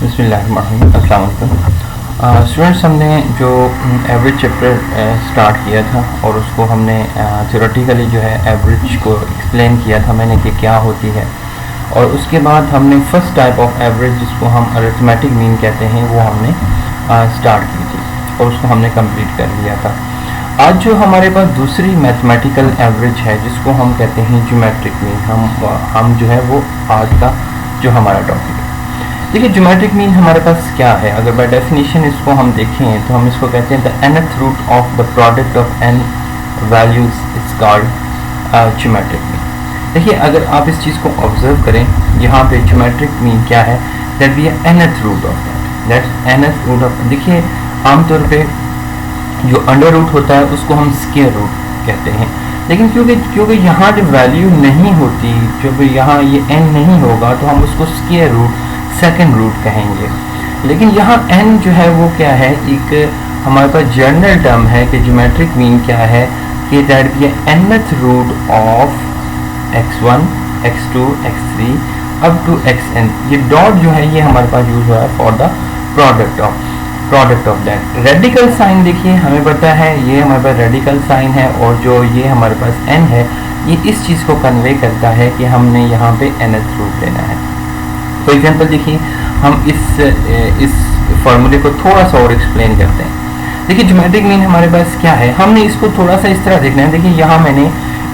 बिस्मिल्लाहिर्रहमानिर्रहीम। अस्सलाम वालेकुम स्टूडेंट्स, हमने जो एवरेज चैप्टर स्टार्ट किया था और उसको हमने थ्योरेटिकली जो है एवरेज को एक्सप्लेन किया था मैंने कि क्या होती है, और उसके बाद हमने फर्स्ट टाइप ऑफ एवरेज जिसको हम अरिथमेटिक मीन कहते हैं वो हमने स्टार्ट की थी और उसको हमने कंप्लीट कर लिया था। आज जो हमारे पास दूसरी मैथमेटिकल एवरेज है जिसको हम कहते हैं ज्योमेट्रिक मीन, हम जो है वो आज का जो हमारा टॉपिक है। देखिए, ज्योमेट्रिक मीन हमारे पास क्या है? अगर बाय डेफिनेशन इसको हम देखें तो हम इसको कहते हैं the nth root of the product of n values is called geometric mean. देखिए, अगर आप इस चीज़ को ऑब्जर्व करें, यहाँ पे ज्योमेट्रिक मीन क्या है? That be nth root of that's nth root of. देखिए, आमतौर पे जो अंडर रूट होता है उसको हम स्क्वायर रूट कहते हैं, लेकिन क्योंकि यहाँ जब वैल्यू नहीं होती, जब यहाँ ये n नहीं होगा तो हम उसको स्क्वायर रूट सेकंड रूट कहेंगे। लेकिन यहाँ n जो है वो क्या है? एक हमारे पास जनरल टर्म है कि ज्योमेट्रिक मीन क्या है कि that be nth root of x1 x2 x3 up to xn। ये डॉट जो है ये हमारे पास यूज हो रहा है for the product of that. Radical sign देखिए हमें पता है ये हमारे पास रेडिकल साइन है, और जो ये हमारे पास n है ये इस चीज़ को कन्वे करता है कि हमने यहाँ पे nth रूट लेना है। फॉर एग्जाम्पल देखिए, हम इस फॉर्मूले को थोड़ा सा और एक्सप्लेन करते हैं। देखिए, ज्योमेट्रिक मीन हमारे पास क्या है, हमने इसको थोड़ा सा इस तरह देखना है। देखिए, यहाँ मैंने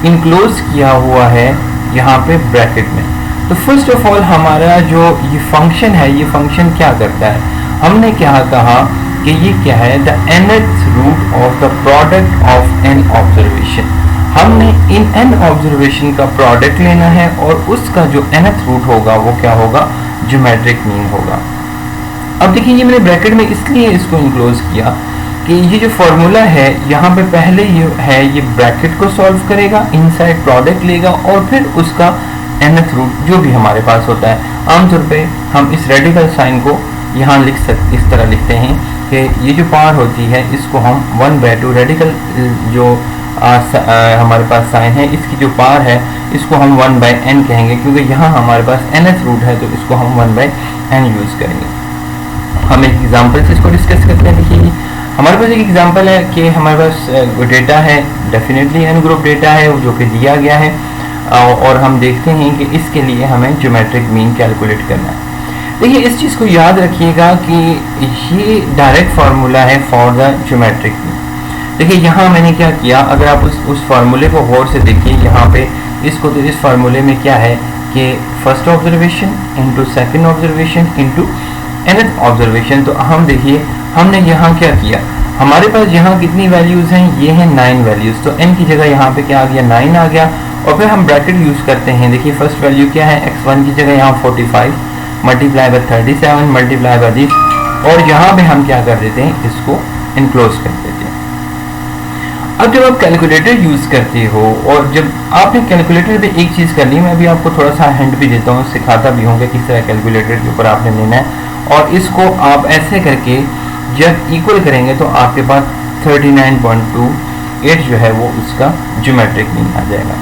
इनक्लोज किया हुआ है यहाँ पे ब्रैकेट में। तो फर्स्ट ऑफ ऑल हमारा जो ये फंक्शन है, ये फंक्शन क्या करता है? हमने क्या कहा कि ये क्या है? The nth root of the product of N observation. हमने इन n ऑब्जर्वेशन का प्रोडक्ट लेना है और उसका जो nth रूट होगा वो क्या होगा? ज्योमेट्रिक मीन होगा। अब देखिए, ये मैंने ब्रैकेट में इसलिए इसको इनक्लोज किया कि ये जो फॉर्मूला है यहाँ पे पहले ये है, ये ब्रैकेट को सॉल्व करेगा, इनसाइड प्रोडक्ट लेगा और फिर उसका nth रूट जो भी हमारे पास होता है। आमतौर पे हम इस रेडिकल साइन को यहाँ इस तरह लिखते हैं कि ये जो पावर होती है इसको हम 1/2 रेडिकल जो हमारे पास साइन है इसकी जो पावर है इसको हम 1/n कहेंगे, क्योंकि यहाँ हमारे पास nth रूट है तो इसको हम 1/n यूज़ करेंगे। हम एक एग्जांपल से इसको डिस्कस करते हैं। देखिए, हमारे पास एक एग्जांपल है कि हमारे पास डेटा है, डेफिनेटली n ग्रुप डेटा है जो कि दिया गया है, और हम देखते हैं कि इसके लिए हमें ज्योमेट्रिक मीन कैलकुलेट करना है। देखिए, इस चीज़ को याद रखिएगा कि ये डायरेक्ट फार्मूला है फॉर द ज्योमेट्रिक मीन। देखिए, यहाँ मैंने क्या किया, अगर आप उस फार्मूले को गौर से देखिए, यहाँ पे इसको तो इस फार्मूले में क्या है कि first observation into second observation into nth observation. तो हम देखिए हमने यहाँ क्या किया, हमारे पास यहाँ कितनी वैल्यूज़ हैं? ये हैं 9 वैल्यूज़। तो n की जगह यहाँ पे क्या आ गया? 9 आ गया, और फिर हम ब्रैकेट यूज़ करते हैं। देखिए, फर्स्ट वैल्यू क्या है? x1 की जगह यहाँ 45 multiply by 37 multiply by this, और यहाँ पे हम क्या कर देते हैं? इसको इनक्लोज कर देते हैं। अब जब आप कैलकुलेटर यूज़ करते हो, और जब आपने कैलकुलेटर पे एक चीज़ कर ली, मैं अभी आपको थोड़ा सा हिंट भी देता हूँ, सिखाता भी हूँ कि किस तरह कैलकुलेटर के ऊपर आपने लेना है, और इसको आप ऐसे करके जब इक्वल करेंगे तो आपके पास 39.28 जो है वो उसका ज्योमेट्रिक मीन आ जाएगा।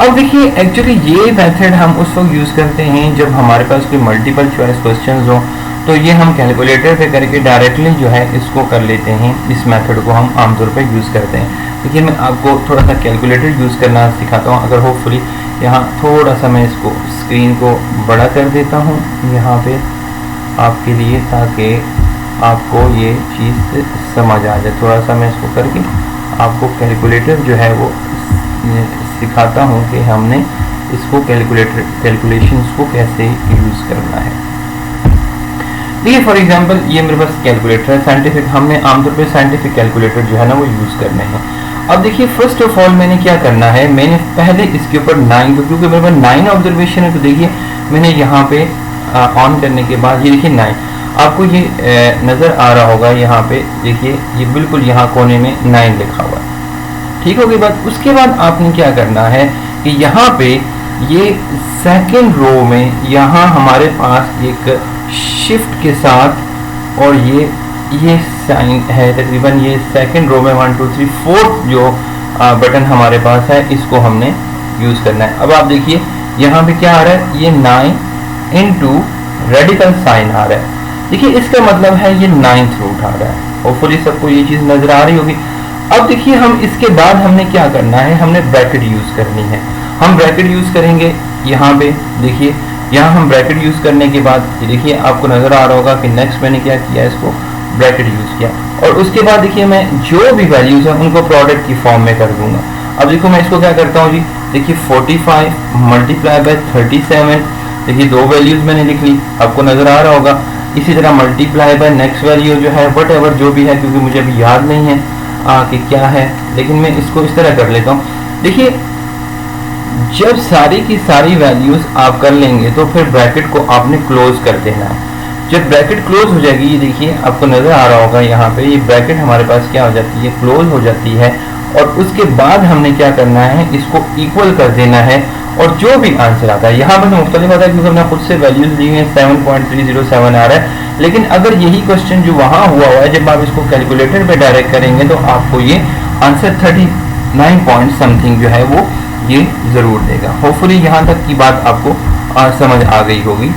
अब देखिए, एक्चुअली ये मेथड हम उस वक्त यूज़ करते हैं जब हमारे पास कोई मल्टीपल चॉइस क्वेश्चंस हो, तो ये हम कैलकुलेटर पे करके डायरेक्टली जो है इसको कर लेते हैं। इस मेथड को हम आमतौर पे यूज़ करते हैं। देखिए, मैं आपको थोड़ा सा कैलकुलेटर यूज़ करना सिखाता हूँ। अगर होपफुली यहाँ थोड़ा सा मैं इसको स्क्रीन को बड़ा कर देता हूँ यहाँ पे आपके लिए, ताकि आपको ये चीज़ समझ आ जाए। थोड़ा सा मैं इसको करके आपको कैलकुलेटर जो है वो सिखाता हूँ कि हमने इसको कैलकुलेशंस को कैसे यूज़ करना है। देखिए, फॉर एग्जांपल ये मेरे पास कैलकुलेटर है साइंटिफिक, हमने आमतौर पे साइंटिफिक कैलकुलेटर जो है ना वो यूज़ करने हैं। अब देखिए, फर्स्ट ऑफ ऑल मैंने क्या करना है, मैंने पहले इसके ऊपर 9 को, क्योंकि मेरे पास 9 ऑब्जर्वेशन है, तो देखिए मैंने यहाँ पे ऑन करने के बाद ये देखिए 9 आपको ये नज़र आ रहा होगा। यहाँ पे देखिए, ये बिल्कुल यहाँ कोने में 9 लिखा हुआ है। ठीक होगी बात। उसके बाद आपने क्या करना है कि यहाँ पे ये सेकंड रो में यहाँ हमारे पास एक शिफ्ट के साथ, और ये साइन है तकरीबन, ये सेकंड रो में 1 2 3 4 जो बटन हमारे पास है इसको हमने यूज़ करना है। अब आप देखिए यहाँ पे क्या आ रहा है, ये 9 इंटू रेडिकल साइन आ रहा है। देखिए इसका मतलब है ये 9th रूट आ रहा है। होपफुली सबको ये चीज़ नज़र आ रही होगी। अब देखिए हम इसके बाद हमने क्या करना है, हमने ब्रैकेट यूज़ करनी है। हम ब्रैकेट यूज़ करेंगे यहाँ पे, देखिए यहाँ हम ब्रैकेट यूज़ करने के बाद देखिए आपको नज़र आ रहा होगा कि नेक्स्ट मैंने क्या किया, इसको ब्रैकेट यूज़ किया और उसके बाद देखिए मैं जो भी वैल्यूज़ हैं उनको प्रोडक्ट की फॉर्म में कर दूंगा। अब देखो मैं इसको क्या करता हूँ जी, देखिए 45 मल्टीप्लाई बाय 37, देखिए दो वैल्यूज़ मैंने लिख ली, आपको नज़र आ रहा होगा। इसी तरह मल्टीप्लाई बाय नेक्स्ट वैल्यू जो है वट एवर जो भी है, क्योंकि मुझे अभी याद नहीं है कि क्या है, लेकिन मैं इसको इस तरह कर लेता हूँ। देखिए जब सारी की सारी वैल्यूज़ आप कर लेंगे तो फिर ब्रैकेट को आपने क्लोज कर देना है। जब ब्रैकेट क्लोज हो जाएगी, ये देखिए आपको नज़र आ रहा होगा यहाँ पे, ये ब्रैकेट हमारे पास क्या हो जाती है, क्लोज हो जाती है। और उसके बाद हमने क्या करना है, इसको इक्वल कर देना है और जो भी आंसर आता है, यहाँ पर मुख्तलिफ आता है क्योंकि हमने खुद से वैल्यूज ली हैं, 7.307 आ रहा है। लेकिन अगर यही क्वेश्चन जो वहाँ हुआ है, जब आप इसको कैलकुलेटर पे डायरेक्ट करेंगे तो आपको ये आंसर 39 पॉइंट समथिंग जो है वो ये ज़रूर देगा। होपफुली यहाँ तक की बात आपको समझ आ गई होगी।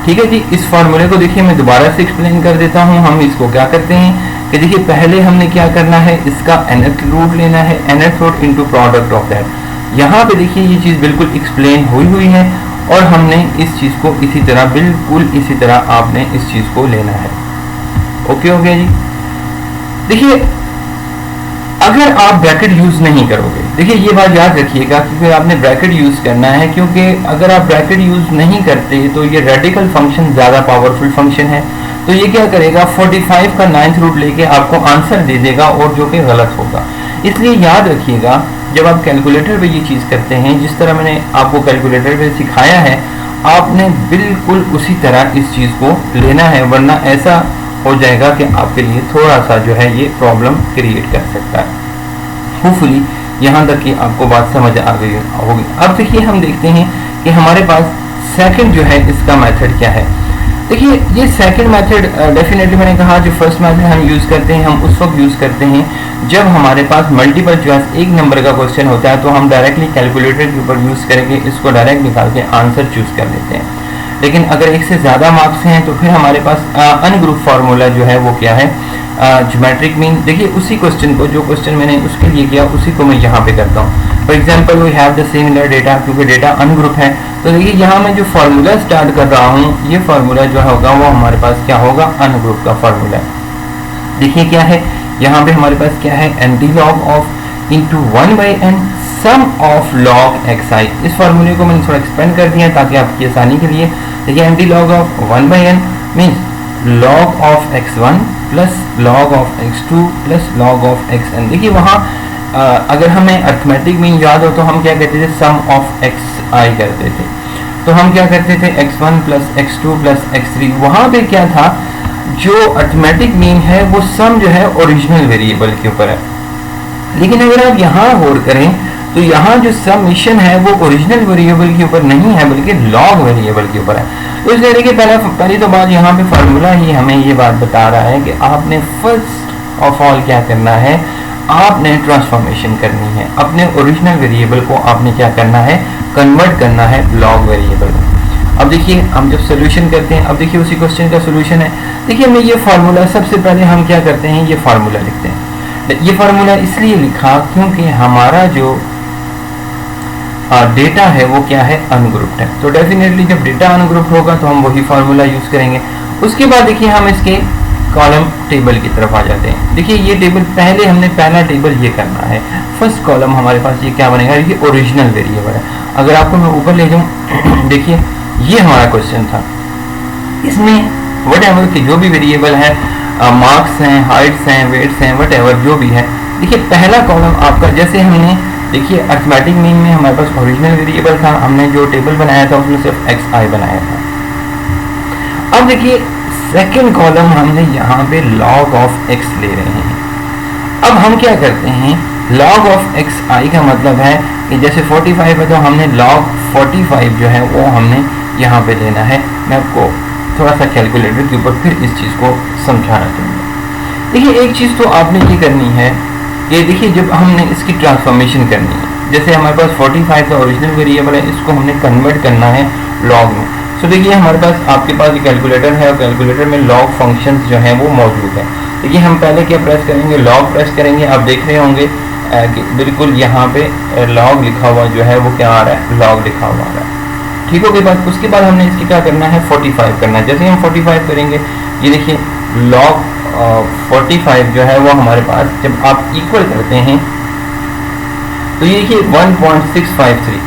ठीक है जी, इस फार्मूले को देखिए मैं दोबारा से एक्सप्लेन कर देता हूँ। हम इसको क्या करते हैं कि देखिए पहले हमने क्या करना है, इसका nth रूट लेना है, nth root into product of that. यहाँ पे देखिए ये चीज़ बिल्कुल एक्सप्लेन हुई है और हमने इस चीज़ को इसी तरह, बिल्कुल इसी तरह आपने इस चीज़ को लेना है। ओके हो गया जी। देखिए अगर आप ब्रैकेट यूज़ नहीं करोगे, देखिए ये बात याद रखिएगा क्योंकि आपने ब्रैकेट यूज़ करना है, क्योंकि अगर आप ब्रैकेट यूज़ नहीं करते तो ये रेडिकल फंक्शन ज़्यादा पावरफुल फंक्शन है। तो ये क्या करेगा, 45 का 9th रूट लेके आपको आंसर दे देगा और जो कि गलत होगा। इसलिए याद रखिएगा जब आप कैलकुलेटर पे ये चीज़ करते हैं, जिस तरह मैंने आपको कैलकुलेटर पे सिखाया है, आपने बिल्कुल उसी तरह इस चीज़ को लेना है, वरना ऐसा हो जाएगा कि आपके लिए थोड़ा सा जो है ये प्रॉब्लम क्रिएट कर सकता है। होपफुली यहाँ तक कि आपको बात समझ आ गई होगी। अब देखिए हम देखते हैं कि हमारे पास सेकंड जो है इसका मेथड क्या है। देखिए ये सेकंड मेथड डेफिनेटली मैंने कहा जो फर्स्ट मेथड हम यूज़ करते हैं, हम उस वक्त यूज़ करते हैं जब हमारे पास मल्टीपल चॉइस एक नंबर का क्वेश्चन होता है, तो हम डायरेक्टली कैलकुलेटर के ऊपर यूज़ करके इसको डायरेक्ट निकाल के आंसर चूज़ कर लेते हैं। लेकिन अगर एक से ज़्यादा मार्क्स हैं तो फिर हमारे पास अनग्रुप फार्मूला जो है वो क्या है, ज्योमेट्रिक मीन। देखिए उसी क्वेश्चन को, जो क्वेश्चन मैंने उसके लिए किया उसी को मैं यहाँ पे करता हूँ। For example we have the similar data, क्योंकि डेटा अनग्रुप है। तो देखिए यहाँ मैं जो फार्मूला स्टार्ट कर रहा हूँ, ये फार्मूला जो होगा वो हमारे पास क्या होगा, अनग्रुप का फार्मूला। देखिए क्या है, यहाँ पे हमारे पास क्या है, anti log of into 1/n sum of log xi। इस फार्मूले को मैंने थोड़ा एक्सपेंड कर दिया ताकि आपकी आसानी के लिए। देखिए anti log of 1/n means log of x1 plus log of x2 plus log of xn। देखिए वहाँ अगर हमें अर्थमेटिक मीन याद हो तो हम क्या कहते थे, सम ऑफ xi करते थे। तो हम क्या करते थे, x1 plus x2 plus x3। वहाँ पे क्या था, जो अर्थमेटिक मीन है वो सम जो है ओरिजिनल वेरिएबल के ऊपर है। लेकिन अगर आप यहाँ गौर करें तो यहाँ जो समेशन है वो ओरिजिनल वेरिएबल के ऊपर नहीं है बल्कि लॉग वेरिएबल के ऊपर है। तो इसलिए देखिए पहली तो बात यहाँ पे फार्मूला ही हमें ये बात बता रहा है कि आपने फर्स्ट ऑफ ऑल क्या करना है, आपने ट्रांसफॉर्मेशन करनी है, अपने ओरिजिनल वेरिएबल को आपने क्या करना है, कन्वर्ट करना है लॉग वेरिएबल में। अब देखिए हम जब सोल्यूशन करते हैं, अब देखिए उसी क्वेश्चन का सोल्यूशन है। देखिए मैं ये फार्मूला, सबसे पहले हम क्या करते हैं, ये फार्मूला लिखते हैं। ये फार्मूला इसलिए लिखा क्योंकि हमारा जो डेटा है वो क्या है, अनग्रुप्ड है। तो डेफिनेटली जब डेटा अनग्रुप्ड होगा तो हम वही फार्मूला यूज़ करेंगे। उसके बाद देखिए हम इसके कॉलम टेबल की तरफ आ जाते हैं। देखिए ये टेबल, पहले हमने पहला टेबल ये करना है। फर्स्ट कॉलम हमारे पास ये क्या बनेगा, ये ओरिजिनल वेरिएबल है। अगर आपको मैं ऊपर ले जाऊँ, देखिए ये हमारा क्वेश्चन था, इसमें वट एवर की जो भी वेरिएबल है, मार्क्स हैं, हाइट्स हैं, वेट्स हैं, वट एवर जो भी है। देखिए पहला कॉलम आपका, जैसे हमने देखिए अर्थमेटिक मीन में हमारे पास ओरिजिनल वेरिएबल था, हमने जो टेबल बनाया था उसमें सिर्फ xi बनाया था। अब देखिए सेकंड कॉलम हमने यहाँ पे log ऑफ x ले रहे हैं। अब हम क्या करते हैं, log ऑफ xi का मतलब है कि जैसे 45 है तो हमने log 45 जो है वो हमने यहाँ पे लेना है। मैं आपको थोड़ा सा कैलकुलेटर के ऊपर फिर इस चीज़ को समझाना चाहूँगा। देखिए एक चीज़ तो आपने ये करनी है, ये देखिए जब हमने इसकी ट्रांसफॉर्मेशन करनी है, जैसे हमारे पास 45 का ओरिजिनल वेरिएबल है, इसको हमने कन्वर्ट करना है लॉग में। सो देखिए हमारे पास आपके पास ये कैलकुलेटर है और कैलकुलेटर में लॉग फंक्शंस जो हैं वो मौजूद है। देखिए हम पहले क्या प्रेस करेंगे, लॉग प्रेस करेंगे। आप देख रहे होंगे कि बिल्कुल यहाँ पे लॉग लिखा हुआ जो है वो क्या आ रहा है, लॉग लिखा हुआ आ रहा है। ठीक हो गई बात। उसके बाद हमने इसकी क्या करना है, 45 करना है। जैसे हम 45 करेंगे, ये देखिए लॉग 45 जो है वो हमारे पास जब आप इक्वल करते हैं तो ये देखिए 1.653,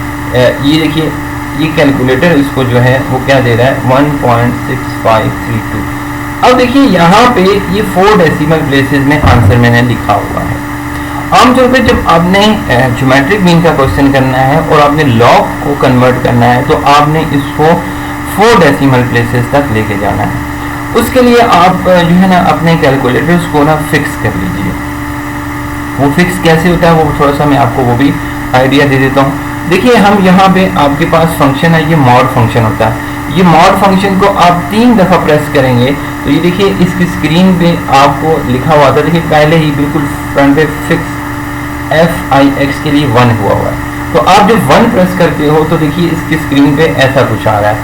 ये देखिए ये कैलकुलेटर इसको जो है वो क्या दे रहा है, 1.6532। अब देखिए यहाँ पे ये 4 डेसिमल प्लेसेस में आंसर मैंने लिखा हुआ है। आमतौर पे जब आपने ज्योमेट्रिक मीन का क्वेश्चन करना है और आपने लॉग को कन्वर्ट करना है तो आपने इसको 4 डेसिमल प्लेसेस तक लेके जाना है। उसके लिए आप जो है ना अपने कैलकुलेटर्स को ना फिक्स कर लीजिए। वो फिक्स कैसे होता है वो थोड़ा सा मैं आपको वो भी आइडिया दे देता हूँ। देखिए हम यहाँ पे आपके पास फंक्शन है, ये मॉड फंक्शन होता है। ये मॉड फंक्शन को आप 3 दफ़ा प्रेस करेंगे तो ये देखिए इसकी स्क्रीन पे आपको लिखा हुआ था, देखिए पहले ही बिल्कुल फ्रंट पे फिक्स FIX के लिए 1 हुआ है। तो आप जब 1 प्रेस करते हो तो देखिए इसकी स्क्रीन पे ऐसा कुछ आ रहा है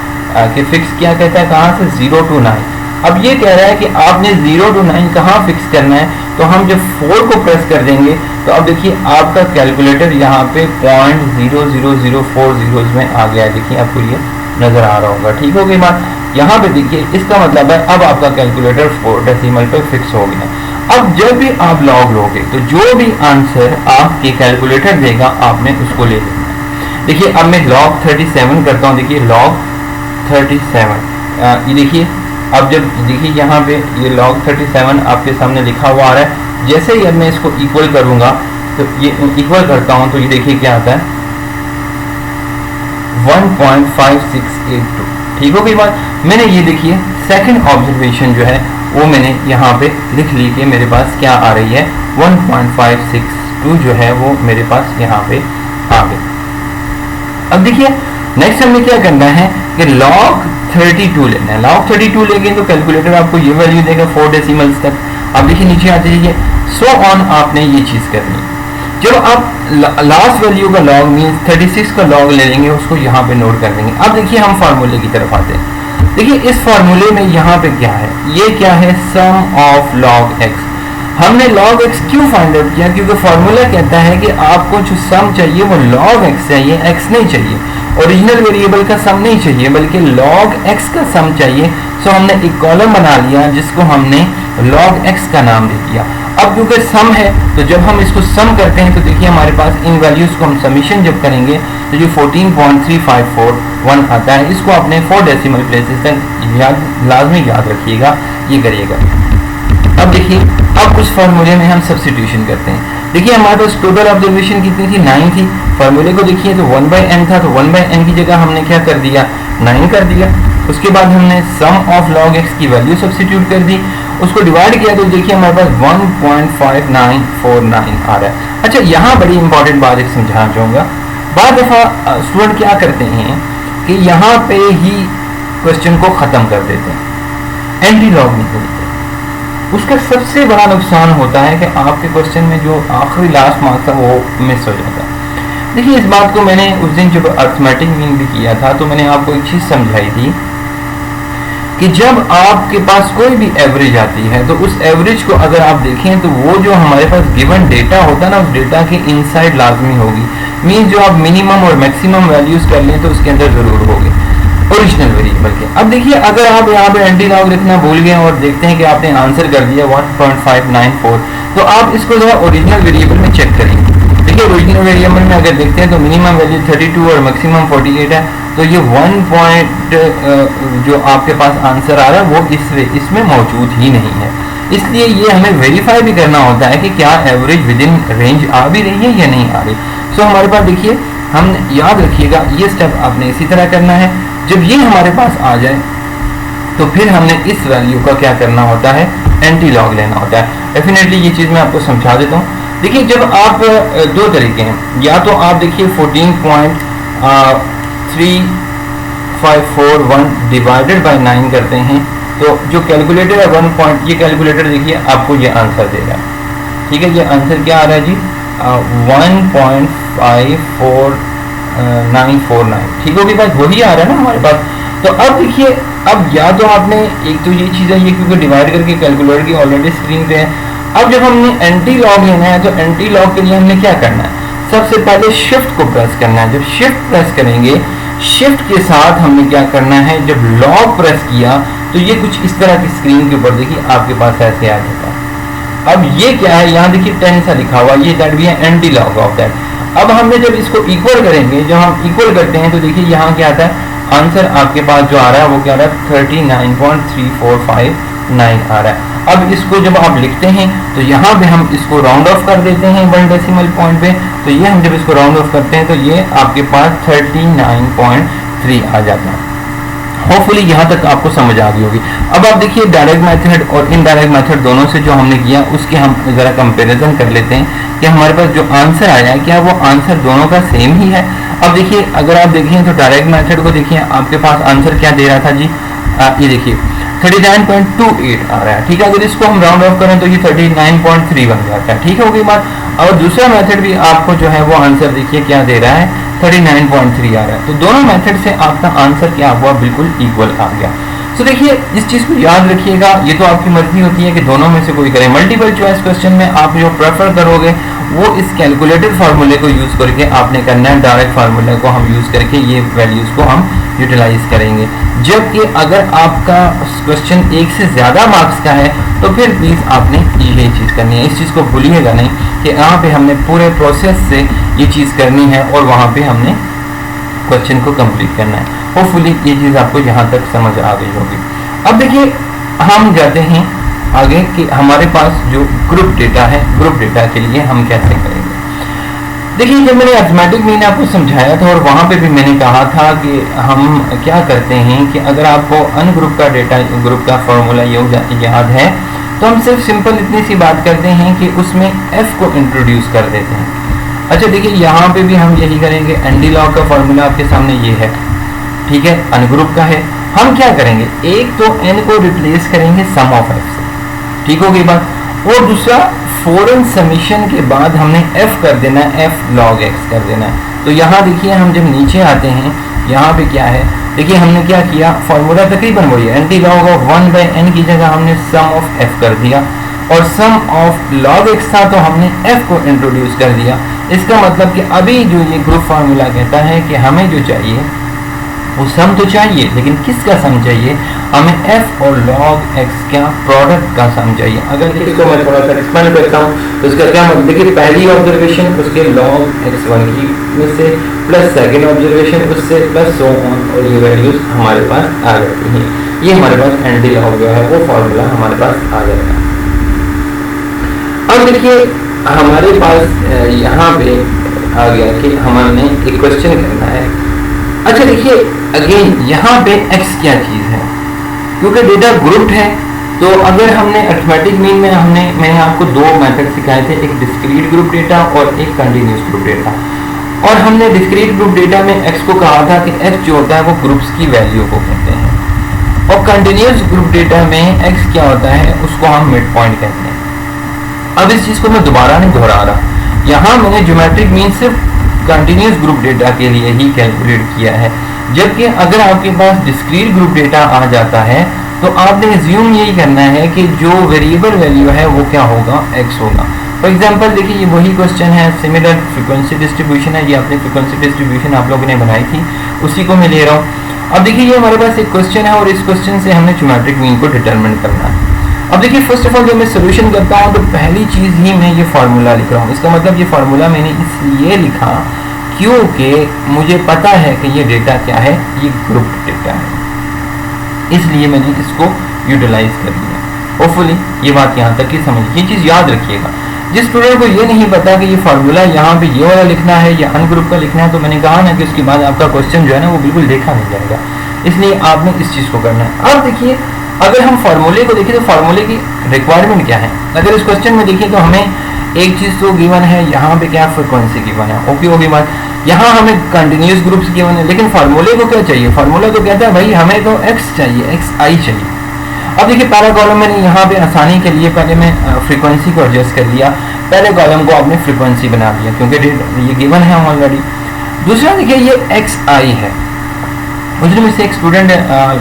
कि फिक्स क्या कहता है, कहाँ से 0 to 9। अब ये कह रहा है कि आपने 0 to 9 कहाँ फिक्स करना है, तो हम जब 4 को प्रेस कर देंगे तो अब देखिए आपका कैलकुलेटर यहाँ पे 0.00040 zeros में आ गया है। देखिए आपको ये नज़र आ रहा होगा। ठीक हो गई बात। यहाँ पे देखिए इसका मतलब है अब आपका कैलकुलेटर 4 डेसिमल पे फिक्स हो गया। अब जब भी आप लॉग लोगे तो जो भी आंसर आपके कैलकुलेटर देगा आपने उसको ले लेना है। देखिए अब मैं लॉग 37 करता हूँ। देखिए लॉग 37 ये देखिए अब जब देखिए यहाँ पे ये log 37 आपके सामने लिखा हुआ आ रहा है। जैसे ही अब मैं इसको इक्वल करूँगा तो ये इक्वल करता हूँ तो ये देखिए क्या आता है 1.5682। ठीक हो गई बात। मैंने ये देखिए सेकंड ऑब्जर्वेशन जो है वो मैंने यहाँ पे लिख ली कि मेरे पास क्या आ रही है 1.562 जो है वो मेरे पास यहाँ पे आ गई। अब देखिए नेक्स्ट हमें क्या करना है कि log 32 लेना है। log 32 लेंगे तो कैलकुलेटर आपको ये वैल्यू देगा 4 डेसिमल्स तक। अब देखिए नीचे आ जाइए, सो ऑन आपने ये चीज़ करनी है। जब आप लास्ट वैल्यू का log मीन्स 36 का log ले लेंगे उसको यहाँ पे नोट कर देंगे। अब देखिए हम फार्मूले की तरफ आते हैं। देखिए इस फार्मूले में यहाँ पे क्या है, ये क्या है, सम ऑफ log x। हमने log x क्यों फाइंड आउट किया, क्योंकि फार्मूला कहता है कि आपको जो सम चाहिए वो log x चाहिए, x नहीं चाहिए, ओरिजिनल वेरिएबल का सम नहीं चाहिए बल्कि log x का सम चाहिए। सो हमने एक कॉलम बना लिया जिसको हमने log x का नाम दे दिया। अब क्योंकि सम है तो जब हम इसको सम करते हैं तो देखिए हमारे पास इन वैल्यूज़ को हम समीशन जब करेंगे तो जो 14.3541 आता है इसको आपने 4 डेसिमल प्लेसेस तक लाजमी याद रखिएगा, ये करिएगा। अब देखिए अब उस फार्मूले में हम सब्स्टिट्यूशन करते हैं। देखिए हमारे पास टोटल ऑब्जर्वेशन कितनी थी, 9 थी। फार्मूले को देखिए तो 1/n था तो 1/n की जगह हमने क्या कर दिया, 9 कर दिया। उसके बाद हमने सम ऑफ log x की वैल्यू सब्स्टिट्यूट कर दी, उसको डिवाइड किया तो देखिए हमारे पास 1.5949 आ रहा है। अच्छा यहाँ बड़ी इंपॉर्टेंट बात एक समझाना चाहूँगा। बाद दफ़ा स्टूडेंट क्या करते हैं कि यहाँ पे ही क्वेश्चन को ख़त्म कर देते हैं, एंटी लॉग नहीं करते। उसका सबसे बड़ा नुकसान होता है कि आपके क्वेश्चन में जो आखिरी लास्ट मार्क्स था वो मिस हो जाता है। देखिए इस बात को मैंने उस दिन जब अर्थमेटिक मीन भी किया था तो मैंने आपको एक चीज़ समझाई थी कि जब आपके पास कोई भी एवरेज आती है तो उस एवरेज को अगर आप देखें तो वो जो हमारे पास गिवन डेटा होता है ना उस डेटा के इनसाइड लाजमी होगी। मीन जो आप मिनिमम और मैक्सिमम वैल्यूज़ कर लें तो उसके अंदर ज़रूर होगी ओरिजिनल वेरिएबल के। अब देखिए अगर आप यहाँ पे एंटी लॉग लिखना भूल गए और देखते हैं कि आपने आंसर कर दिया 1.594 तो आप इसको जो है ओरिजिनल वेरिएबल में चेक करेंगे। देखिए ओरिजिनल वेरिएबल में अगर देखते हैं तो मिनिमम वैल्यू 32 और मैक्सिमम 48 है तो ये 1 पॉइंट जो आपके पास आंसर आ रहा है वो इसमें मौजूद ही नहीं है। इसलिए ये हमें वेरीफाई भी करना होता है कि क्या एवरेज विद इन रेंज आ भी रही है या नहीं आ रही। सो हमारे पास देखिए हम याद रखिएगा ये स्टेप आपने इसी तरह करना है। जब ये हमारे पास आ जाए तो फिर हमने इस वैल्यू का क्या करना होता है, एंटी लॉग लेना होता है। डेफिनेटली ये चीज़ मैं आपको समझा देता हूँ। देखिए जब आप दो तरीके हैं, या तो आप देखिए 14.3541 डिवाइडेड बाय 9 करते हैं तो जो कैलकुलेटर है 1 पॉइंट, ये कैलकुलेटर देखिए आपको ये आंसर देगा। ठीक है, ये आंसर क्या आ रहा है जी 1.54949। ठीक होगी बात, वही आ रहा है ना हमारे पास। तो अब देखिए, अब या तो आपने एक तो ये चीज़ है, ये क्योंकि डिवाइड करके कैलकुलेटर की ऑलरेडी स्क्रीन पे है। अब जब हमने एंटी लॉग लेना है तो एंटी लॉग के लिए हमने क्या करना है, सबसे पहले शिफ्ट को प्रेस करना है। जब शिफ्ट प्रेस करेंगे, शिफ्ट के साथ हमने क्या करना है, जब लॉग प्रेस किया तो ये कुछ इस तरह की स्क्रीन के ऊपर देखिए आपके पास ऐसे आ जाता है। अब ये क्या है, यहाँ देखिए 10 सा लिखा हुआ, ये दैट भी है एंटी लॉग ऑफ दैट। अब हमने जब इसको इक्वल करेंगे, जब हम इक्वल करते हैं तो देखिए यहाँ क्या आता है, आंसर आपके पास जो आ रहा है वो क्या आ रहा है, 39.3459 आ रहा है। अब इसको जब आप लिखते हैं तो यहाँ पे हम इसको राउंड ऑफ कर देते हैं 1 डेसिमल पॉइंट पे, तो ये हम जब इसको राउंड ऑफ करते हैं तो ये आपके पास 39.3 आ जाता है। होपफुली यहाँ तक आपको समझ आ गई होगी। अब आप देखिए डायरेक्ट मेथड और इनडायरेक्ट मेथड दोनों से जो हमने किया उसके हम ज़रा कंपैरिजन कर लेते हैं कि हमारे पास जो आंसर आया है क्या वो आंसर दोनों का सेम ही है। अब देखिए, अगर आप देखें तो डायरेक्ट मेथड को देखिए, आपके पास आंसर क्या दे रहा था जी, ये देखिए 39.28 आ रहा है, ठीक है। अगर इसको हम राउंड ऑफ करें तो ये 39.3 बन जाता है, ठीक है, होगी बात। और दूसरा मेथड भी आपको जो है वो आंसर देखिए क्या दे रहा है, 39.3 आ रहा है। तो दोनों मेथड से आपका आंसर क्या हुआ, बिल्कुल इक्वल आ गया। तो देखिए, इस चीज़ को याद रखिएगा, ये तो आपकी मर्जी होती है कि दोनों में से कोई करें। मल्टीपल चॉइस क्वेश्चन में आप जो प्रेफर करोगे वो इस कैलकुलेटेड फार्मूले को यूज़ करके आपने करना है, डायरेक्ट फार्मूले को हम यूज़ करके ये वैल्यूज़ को हम यूटिलाइज करेंगे। जबकि अगर आपका क्वेश्चन एक से ज़्यादा मार्क्स का है तो फिर प्लीज़ आपने यही चीज़ करनी है। इस चीज़ को भूलिएगा नहीं कि यहाँ पे हमने पूरे प्रोसेस से ये चीज़ करनी है और वहाँ पे हमने क्वेश्चन को कंप्लीट करना है। होपफुली ये चीज़ आपको यहाँ तक समझ आ गई होगी। अब देखिए, हम जाते हैं आगे कि हमारे पास जो ग्रुप डेटा है, ग्रुप डेटा के लिए हम कैसे करेंगे। देखिए, जब मैंने अर्थमेटिक मीन आपको समझाया था और वहाँ पे भी मैंने कहा था कि हम क्या करते हैं कि अगर आपको अनग्रुप का डेटा, ग्रुप का फॉर्मूला याद है तो हम सिर्फ सिंपल इतनी सी बात करते हैं कि उसमें एफ को इंट्रोड्यूस कर देते हैं। अच्छा देखिए, यहाँ पे भी हम यही करेंगे। एंटी लॉग का फॉर्मूला आपके सामने ये है, ठीक है, अनग्रुप का है। हम क्या करेंगे, एक तो एन को रिप्लेस करेंगे सम ऑफ एफ से, ठीक हो गई बात, और दूसरा फॉरन समीशन के बाद हमने एफ कर देना है, एफ लॉग एक्स कर देना है। तो यहाँ देखिए, हम जब नीचे आते हैं यहाँ पे क्या है, देखिए हमने क्या किया, फॉर्मूला तकरीबन वही है, एंटी लॉग ऑफ 1/n की जगह हमने सम ऑफ एफ कर दिया, और सम ऑफ लॉग एक्स था तो हमने एफ को इंट्रोड्यूस कर दिया। इसका मतलब कि अभी जो ये ग्रुप फार्मूला कहता है कि हमें जो चाहिए वो सम तो चाहिए, लेकिन किसका सम चाहिए, हमें एफ और लॉग एक्स का प्रोडक्ट का सम चाहिए। अगर इसको मैं थोड़ा सा एक्सप्लेन करता हूँ तो इसका क्या मतलब, देखिए पहली ऑब्जर्वेशन उसके लॉग x1 की में से प्लस सेकेंड ऑब्जर्वेशन उससे प्लस सो ऑन, और ये वैल्यूज हमारे पास आ जाती हैं। ये हमारे पास एंटी लॉग जो है वो फॉर्मूला हमारे पास आ जाएगा। अब देखिए, हमारे पास यहाँ पे आ गया कि हमने एक क्वेश्चन करना है। अच्छा देखिए, अगेन यहाँ पे x क्या चीज़ है, क्योंकि डेटा ग्रुप्ड है तो अगर हमने अरिथमेटिक मीन में मैंने आपको दो मेथड सिखाए थे, एक डिस्क्रीट ग्रुप डेटा और एक कंटिन्यूस ग्रुप डेटा। और हमने डिस्क्रीट ग्रुप डेटा में x को कहा था कि x जो होता है वो ग्रुप्स की वैल्यू को कहते हैं, और कंटिन्यूस ग्रुप डेटा में x क्या होता है उसको हम मिड पॉइंट कहते हैं। अब इस चीज़ को मैं दोबारा नहीं दोहरा रहा, यहाँ मैंने ज्योमेट्रिक मीन सिर्फ कंटिन्यूस ग्रुप डेटा के लिए ही कैलकुलेट किया है, जबकि अगर आपके पास डिस्क्रीट ग्रुप डेटा आ जाता है तो आपने एज्यूम यही करना है कि जो वेरिएबल वैल्यू है वो क्या होगा, x होगा। फॉर एग्जांपल देखिए, ये वही क्वेश्चन है, सिमिलर फ्रीक्वेंसी डिस्ट्रीब्यूशन है, ये आपने फ्रीक्वेंसी डिस्ट्रीब्यूशन आप लोगों ने बनाई थी, उसी को मैं ले रहा हूँ। अब देखिए, ये हमारे पास एक क्वेश्चन है और इस क्वेश्चन से हमने ज्योमेट्रिक मीन को डिटरमिन करना है। अब देखिए, फर्स्ट ऑफ ऑल जब मैं सोल्यूशन करता हूँ तो पहली चीज़ ही मैं ये फार्मूला लिख रहा हूँ। इसका मतलब ये फार्मूला मैंने इसलिए लिखा क्योंकि मुझे पता है कि ये डेटा क्या है, ये ग्रुप डेटा है, इसलिए मैंने इसको यूटिलाइज कर लिया। होपफुली ये बात यहाँ तक ही समझ, ये चीज़ याद रखिएगा। जिस स्टूडेंट को ये नहीं पता कि ये फार्मूला यहाँ पे ये वाला लिखना है या अनग्रुप का लिखना है, तो मैंने कहा ना कि उसके बाद आपका क्वेश्चन जो है ना वो बिल्कुल देखा नहीं जाएगा, इसलिए आपने इस चीज़ को करना है। अब देखिए, अगर हम फार्मूले को देखें तो फार्मूले की रिक्वायरमेंट क्या है। अगर इस क्वेश्चन में देखिए तो हमें एक चीज़ तो गिवन है, यहाँ पे क्या फ्रिक्वेंसी गिवन है, ओके होगी बात। यहाँ हमें कंटिन्यूस ग्रुप्स गिवन है, लेकिन फार्मूले को क्या चाहिए, फार्मूला तो कहता है भाई हमें तो x चाहिए, xi चाहिए। अब देखिए, पहला कॉलम मैंने यहाँ पे आसानी के लिए पहले मैं फ्रीक्वेंसी को एडजस्ट कर लिया, पहले कॉलम को आपने फ्रीक्वेंसी बना दिया क्योंकि ये गिवन है ऑलरेडी। दूसरा देखिए, ये xi है, मुझे मुझसे एक स्टूडेंट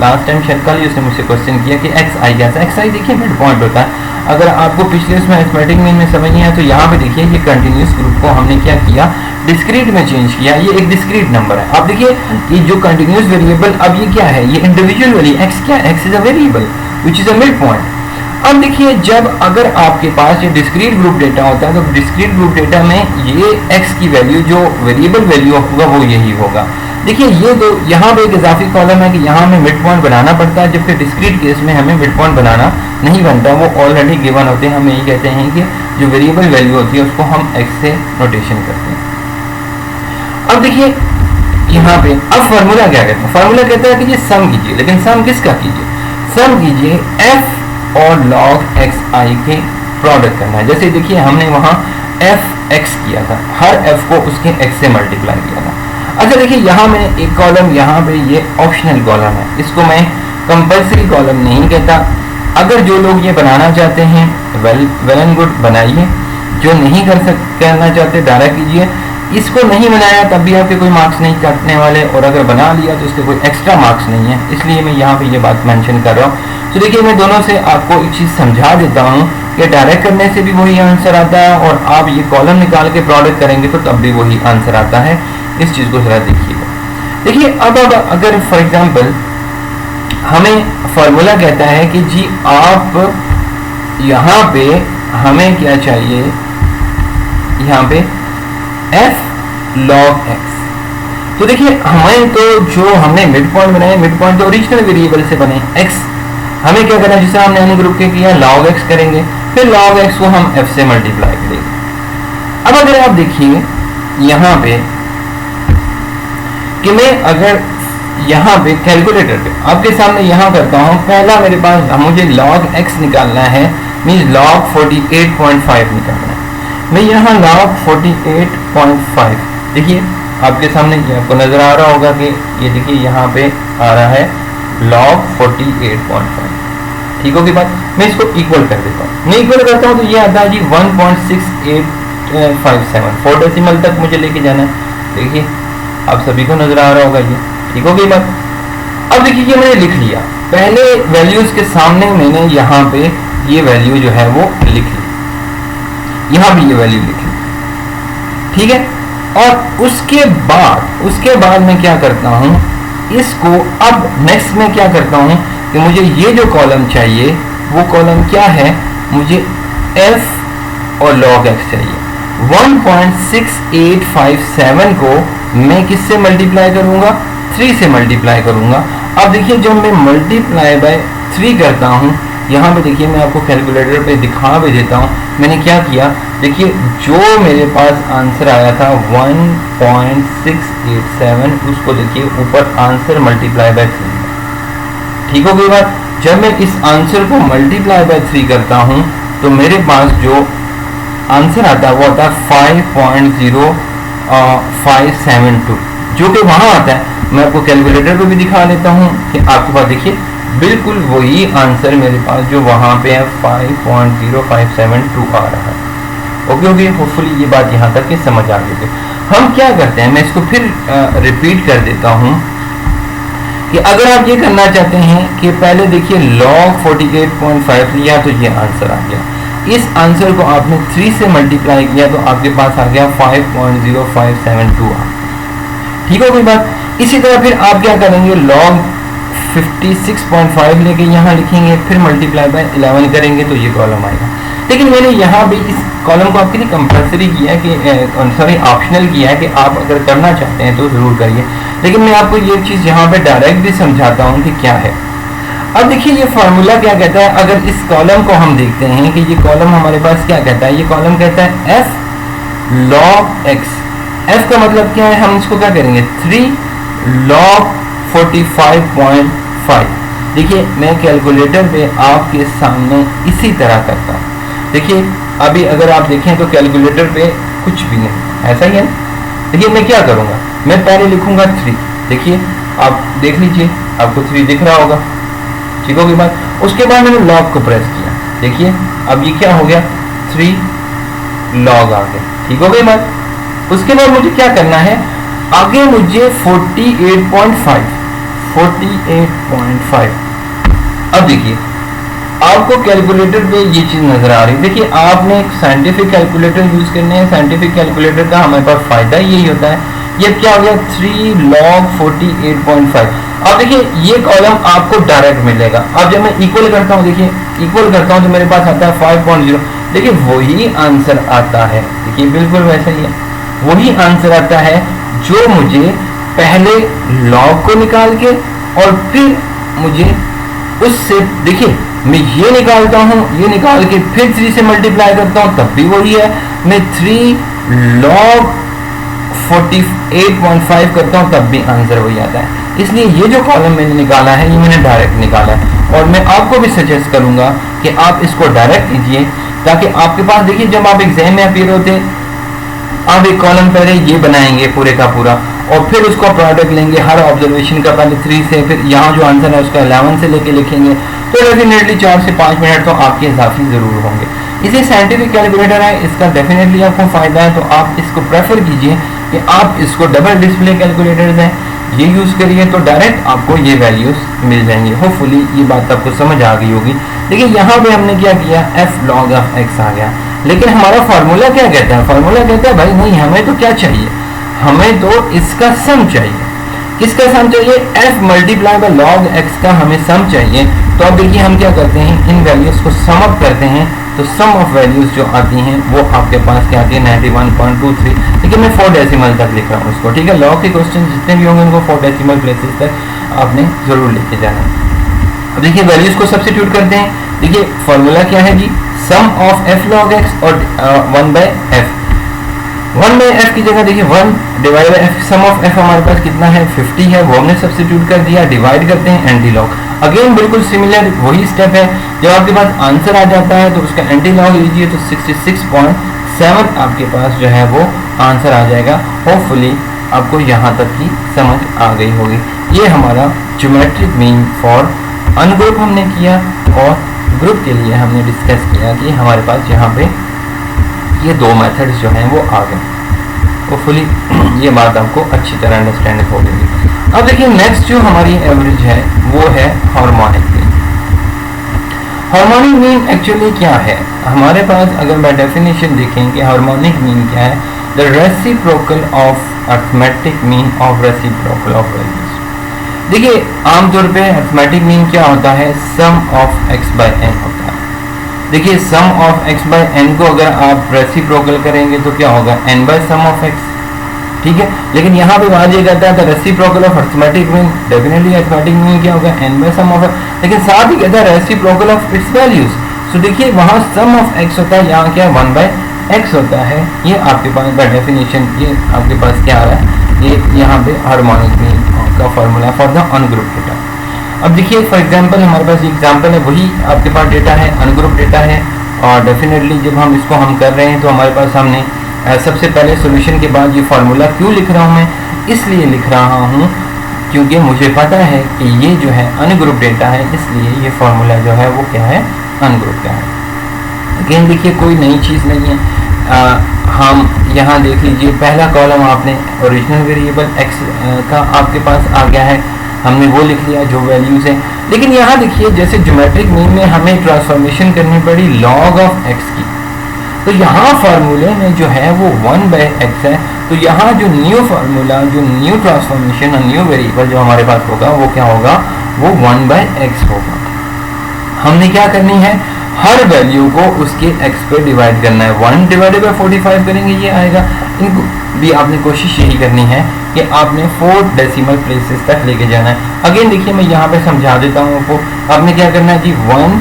लास्ट टाइम शायद कल ही उसने मुझसे क्वेश्चन किया कि एक्स आई क्या था। एक्स आई देखिए मिड पॉइंट होता है। अगर आपको पिछले उसमें अरिथमेटिक मीन में समझ नहीं आया तो यहाँ पे देखिए ये कंटिन्यूस ग्रुप को हमने क्या किया, डिस्क्रीट में चेंज किया। ये एक डिस्क्रीट नंबर है। अब देखिए ये जो कंटिन्यूस वेरिएबल, अब ये क्या है, ये इंडिविजुअल वैल्यू एक्स क्या है, x is a variable which is a mid point. अब देखिए जब अगर आपके पास ये डिस्क्रीट ग्रुप डेटा होता है तो डिस्क्रीट ग्रुप डेटा में ये x की वैल्यू जो वेरिएबल वैल्यू होगा वो यही होगा। देखिए ये दो यहाँ पे एक इजाफी कॉलम है कि यहाँ हमें मिड पॉइंट बनाना पड़ता है, जबकि डिस्क्रीट केस में हमें मिड पॉइंट बनाना नहीं बनता, वो ऑलरेडी गिवन होते हैं। हम यही कहते हैं कि जो वेरिएबल वैल्यू होती है उसको हम x से नोटेशन करते हैं। अब देखिए यहाँ पे अब फार्मूला क्या कहता है, फार्मूला कहता है कि ये सम कीजिए, लेकिन सम किसका कीजिए, सम कीजिए f और log x i के प्रोडक्ट करना है। जैसे देखिए हमने वहाँ f x किया था, हर f को उसके x से मल्टीप्लाई किया था। अच्छा देखिए यहाँ मैंने एक कॉलम, यहाँ पे ये ऑप्शनल कॉलम है, इसको मैं कंपल्सरी कॉलम नहीं कहता। अगर जो लोग ये बनाना चाहते हैं वेल एंड गुड बनाइए, जो नहीं करना चाहते डायरेक्ट कीजिए। इसको नहीं बनाया तब भी आपके कोई मार्क्स नहीं काटने वाले, और अगर बना लिया तो उसके कोई एक्स्ट्रा मार्क्स नहीं है, इसलिए मैं यहाँ पे ये बात मेंशन कर रहा हूँ। तो देखिए मैं दोनों से आपको एक चीज़ समझा देता हूँ कि डायरेक्ट करने से भी वही आंसर आता है, और आप ये कॉलम निकाल के प्रोडक्ट करेंगे तो तब भी वही आंसर आता है। इस चीज़ को ज़रा देखिएगा। देखिए अब अगर फॉर एग्जाम्पल हमें फार्मूला कहता है कि जी आप यहाँ पे हमें क्या चाहिए, यहाँ पे f log x। तो देखिए हमें तो जो हमने मिड पॉइंट बनाए, मिड पॉइंट तो ओरिजिनल वेरिएबल से बने x, हमें क्या करना है, जिसे हमने अन्य ग्रुप के किया log x करेंगे, फिर log x को हम f से मल्टीप्लाई करेंगे। अब अगर आप देखिए यहाँ पे कि मैं अगर यहाँ पे कैलकुलेटर पे आपके सामने यहाँ करता हूँ, पहला मेरे पास मुझे log x निकालना है, मीन्स log 48.5 निकालना है। मैं यहाँ log 48.5 देखिए आपके सामने ये आपको नज़र आ रहा होगा कि ये देखिए यहाँ पे आ रहा है log 48.5। ठीक होगी बात। मैं इसको इक्वल कर देता हूँ, मैं इक्वल करता हूँ तो ये आता है जी 1.6857, 4 डेसिमल तक मुझे लेके जाना है। देखिए आप सभी को नजर आ रहा होगा ये। ठीक होगी बात। अब देखिए ये मैंने लिख लिया, पहले वैल्यूज के सामने मैंने यहाँ पे ये वैल्यू जो है वो लिख ली, यहाँ भी ये वैल्यू लिख ली, ठीक है। और उसके बाद मैं क्या करता हूँ, इसको अब नेक्स्ट में क्या करता हूँ कि मुझे ये जो कॉलम चाहिए वो कॉलम क्या है, मुझे f और log x चाहिए। 1.6857 को मैं किससे मल्टीप्लाई करूंगा, 3 से मल्टीप्लाई करूंगा। अब देखिए जब मैं मल्टीप्लाई बाय 3 करता हूं, यहाँ पे देखिए मैं आपको कैलकुलेटर पे दिखा भी देता हूँ मैंने क्या किया। देखिए जो मेरे पास आंसर आया था 1.687, उसको देखिए ऊपर आंसर मल्टीप्लाई बाय 3। ठीक हो गई बात। जब मैं इस आंसर को मल्टीप्लाई बाय 3 करता हूँ तो मेरे पास जो आंसर आता है वो आता है 5.0572, जो कि वहाँ आता है। मैं आपको कैलकुलेटर पे भी दिखा देता हूँ कि आपके पास देखिए बिल्कुल वही आंसर मेरे पास जो वहाँ पे है 5.0572 आ रहा है। ओके, होपफुली ये बात यहाँ तक कि समझ आ गई। हम क्या करते हैं, मैं इसको फिर रिपीट कर देता हूँ कि अगर आप ये करना चाहते हैं कि पहले देखिए log 48.5 लिया तो ये आंसर आ गया, इस आंसर को आपने 3 से मल्टीप्लाई किया तो आपके पास आ गया 5.0572 आ। ठीक हो गई बात। इसी तरह फिर आप क्या करेंगे, log 56.5 लेके यहाँ लिखेंगे, फिर मल्टीप्लाई बाय 11 करेंगे तो ये कॉलम आएगा। लेकिन मैंने यहाँ भी इस कॉलम को आपके लिए कंपल्सरी किया है कि ऑप्शनल किया है कि आप अगर करना चाहते हैं तो ज़रूर करिए, लेकिन मैं आपको ये चीज़ यहाँ पे डायरेक्ट भी समझाता हूँ कि क्या है। अब देखिए ये फार्मूला क्या कहता है, अगर इस कॉलम को हम देखते हैं कि ये कॉलम हमारे पास क्या कहता है, ये कॉलम कहता है f log x। f का मतलब क्या है, हम इसको क्या करेंगे 3 log 45.5। देखिए मैं कैलकुलेटर पे आपके सामने इसी तरह करता हूँ। देखिए अभी अगर आप देखें तो कैलकुलेटर पे कुछ भी नहीं, ऐसा ही है ना। देखिए मैं क्या करूँगा, मैं पहले लिखूँगा 3। देखिए आप देख लीजिए, आपको 3 दिख रहा होगा। ठीक होगी बात। उसके बाद मैंने log को प्रेस किया, देखिए अब ये क्या हो गया 3 log आ गया। ठीक हो गई बात। उसके बाद मुझे क्या करना है, आगे मुझे 48.5 48.5। अब देखिए आपको कैलकुलेटर पे ये चीज़ नज़र आ रही है। देखिए आपने एक साइंटिफिक कैलकुलेटर यूज़ करने हैं। साइंटिफिक कैलकुलेटर का हमारे पास फ़ायदा यही होता है। ये क्या हो गया 3 log 48.5। अब देखिए ये कॉलम आपको डायरेक्ट मिलेगा। अब जब मैं इक्वल करता हूँ, देखिए इक्वल करता हूँ तो मेरे पास आता है 5.0। देखिए वही आंसर आता है। देखिए बिल्कुल वैसा ही है, वही आंसर आता है जो मुझे पहले लॉग को निकाल के और फिर मुझे उससे, देखिए मैं ये निकालता हूँ, ये निकाल के फिर 3 से मल्टीप्लाई करता हूँ तब भी वही है। मैं 3 log 48.5 करता हूँ तब भी आंसर वही आता है। इसलिए ये जो कॉलम मैंने निकाला है ये मैंने डायरेक्ट निकाला है। और मैं आपको भी सजेस्ट करूंगा कि आप इसको डायरेक्ट कीजिए, ताकि आपके पास, देखिए जब आप एग्जाम में अपीयर होते आप एक कॉलम पहले ये बनाएंगे पूरे का पूरा और फिर उसको प्रोडक्ट लेंगे हर ऑब्जर्वेशन का, पहले 3 से, फिर यहाँ जो आंसर है उसका 11 से लेके लिखेंगे, तो डेफिनेटली 4 से 5 मिनट तो आपके इजाफी ज़रूर होंगे। इसे साइंटिफिक कैलकुलेटर है, इसका डेफिनेटली आपको फ़ायदा है, तो आप इसको प्रेफर कीजिए कि आप इसको डबल डिस्प्ले कैलकुलेटर्स हैं ये यूज़ करिए, तो डायरेक्ट आपको ये वैल्यूज़ मिल जाएंगे। होपफुली ये बात आपको समझ आ गई होगी। देखिए यहाँ पे हमने क्या किया, f log of x आ गया, लेकिन हमारा फार्मूला क्या कहता है, फार्मूला कहता है भाई नहीं, हमें तो क्या चाहिए, हमें तो इसका सम चाहिए। किसका सम चाहिए, f multiply by log x का हमें सम चाहिए। तो अब देखिए हम क्या करते हैं, इन वैल्यूज़ को सम अप करते हैं, तो सम ऑफ वैल्यूज़ जो आती हैं वो आपके पास क्या आती है 91.23। देखिए मैं 4 डेसिमल तक लिख रहा हूँ उसको, ठीक है। लॉग के क्वेश्चन जितने भी होंगे उनको 4 डेसिमल प्लेसेस तक आपने ज़रूर लेके जाना है। अब देखिए वैल्यूज़ को सब्स्टिट्यूट करते हैं। देखिए फार्मूला क्या है जी, सम ऑफ f log x और 1/f। 1/f की जगह देखिए 1 divide by f, sum of f हमारे पास कितना है 50 है, वो हमने सब्स्टिट्यूट कर दिया, डिवाइड करते हैं एंटी लॉग। अगेन बिल्कुल सिमिलर वही स्टेप है, जब आपके पास आंसर आ जाता है तो उसका एंटी लॉग लीजिए, तो 66.7 आपके पास जो है वो आंसर आ जाएगा। होपफुली आपको यहाँ तक की समझ आ गई होगी। ये हमारा ज्योमेट्रिक मीन फॉर अनग्रुप हमने किया और ग्रुप के लिए हमने डिस्कस किया कि हमारे पास यहाँ पे ये 2 मेथड्स जो हैं वो आ गए। होपफुली ये बात आपको अच्छी तरह अंडरस्टैंड हो गई। अब देखिए नेक्स्ट जो हमारी एवरेज है वो है harmonic mean. Harmonic mean actually क्या है, हमारे पास अगर बाय डेफिनेशन देखें कि हार्मोनिक मीन क्या है, the reciprocal of arithmetic mean of reciprocal of values. देखिए आमतौर पे अरिथमेटिक मीन क्या होता है, सम ऑफ x बाय n होता है। देखिए सम ऑफ x बाय n को अगर आप रेसिप्रोकल करेंगे तो क्या होगा, n by sum of x, ठीक है। लेकिन यहाँ पे बात ये कहता है the reciprocal of arithmetic mean, definitely arithmetic mean क्या होगा n by sum of x, लेकिन साथ ही कहता है reciprocal of its values. So देखिए वहाँ सम ऑफ x होता है, यहाँ क्या 1 बाय x होता है। ये आपके पास बाय डेफिनेशन ये आपके पास क्या आ रहा है, ये यहाँ पे हार्मोनिक मीन का formula for the ungroup data. अब देखिए फॉर एग्जांपल हमारे पास एग्जांपल है, वही आपके पास डेटा है, अनग्रुप डेटा है, और डेफिनेटली जब हम इसको हम कर रहे हैं तो हमारे पास हमने सबसे पहले सॉल्यूशन के बाद ये फार्मूला क्यों लिख रहा हूँ मैं, इसलिए लिख रहा हूँ क्योंकि मुझे पता है कि ये जो है अनग्रुप डेटा है, इसलिए ये फार्मूला जो है वो क्या है, अनग्रुप का है। अगेन देखिए कोई नई चीज़ नहीं है। हम यहाँ देख लीजिए पहला कॉलम आपने ओरिजिनल वेरिएबल x का आपके पास आ गया है, हमने वो लिख लिया जो वैल्यूज़ हैं। लेकिन यहाँ देखिए जैसे ज्योमेट्रिक मीन में हमें ट्रांसफॉर्मेशन करनी पड़ी लॉग ऑफ x की, तो यहाँ फार्मूले में जो है वो 1/x है। तो यहाँ जो न्यू फार्मूला, जो न्यू ट्रांसफॉर्मेशन और न्यू वेरिएबल जो हमारे पास होगा वो क्या होगा, वो 1/x होगा। हमने क्या करनी है, हर वैल्यू को उसके x पे डिवाइड करना है। 1 डिवाइडेड बाय 45 करेंगे ये आएगा। इनको भी आपने कोशिश यही करनी है कि आपने 4 डेसिमल प्लेसेस तक लेके जाना है। अगेन देखिए मैं यहाँ पे समझा देता हूँ आपको, आपने क्या करना है जी 1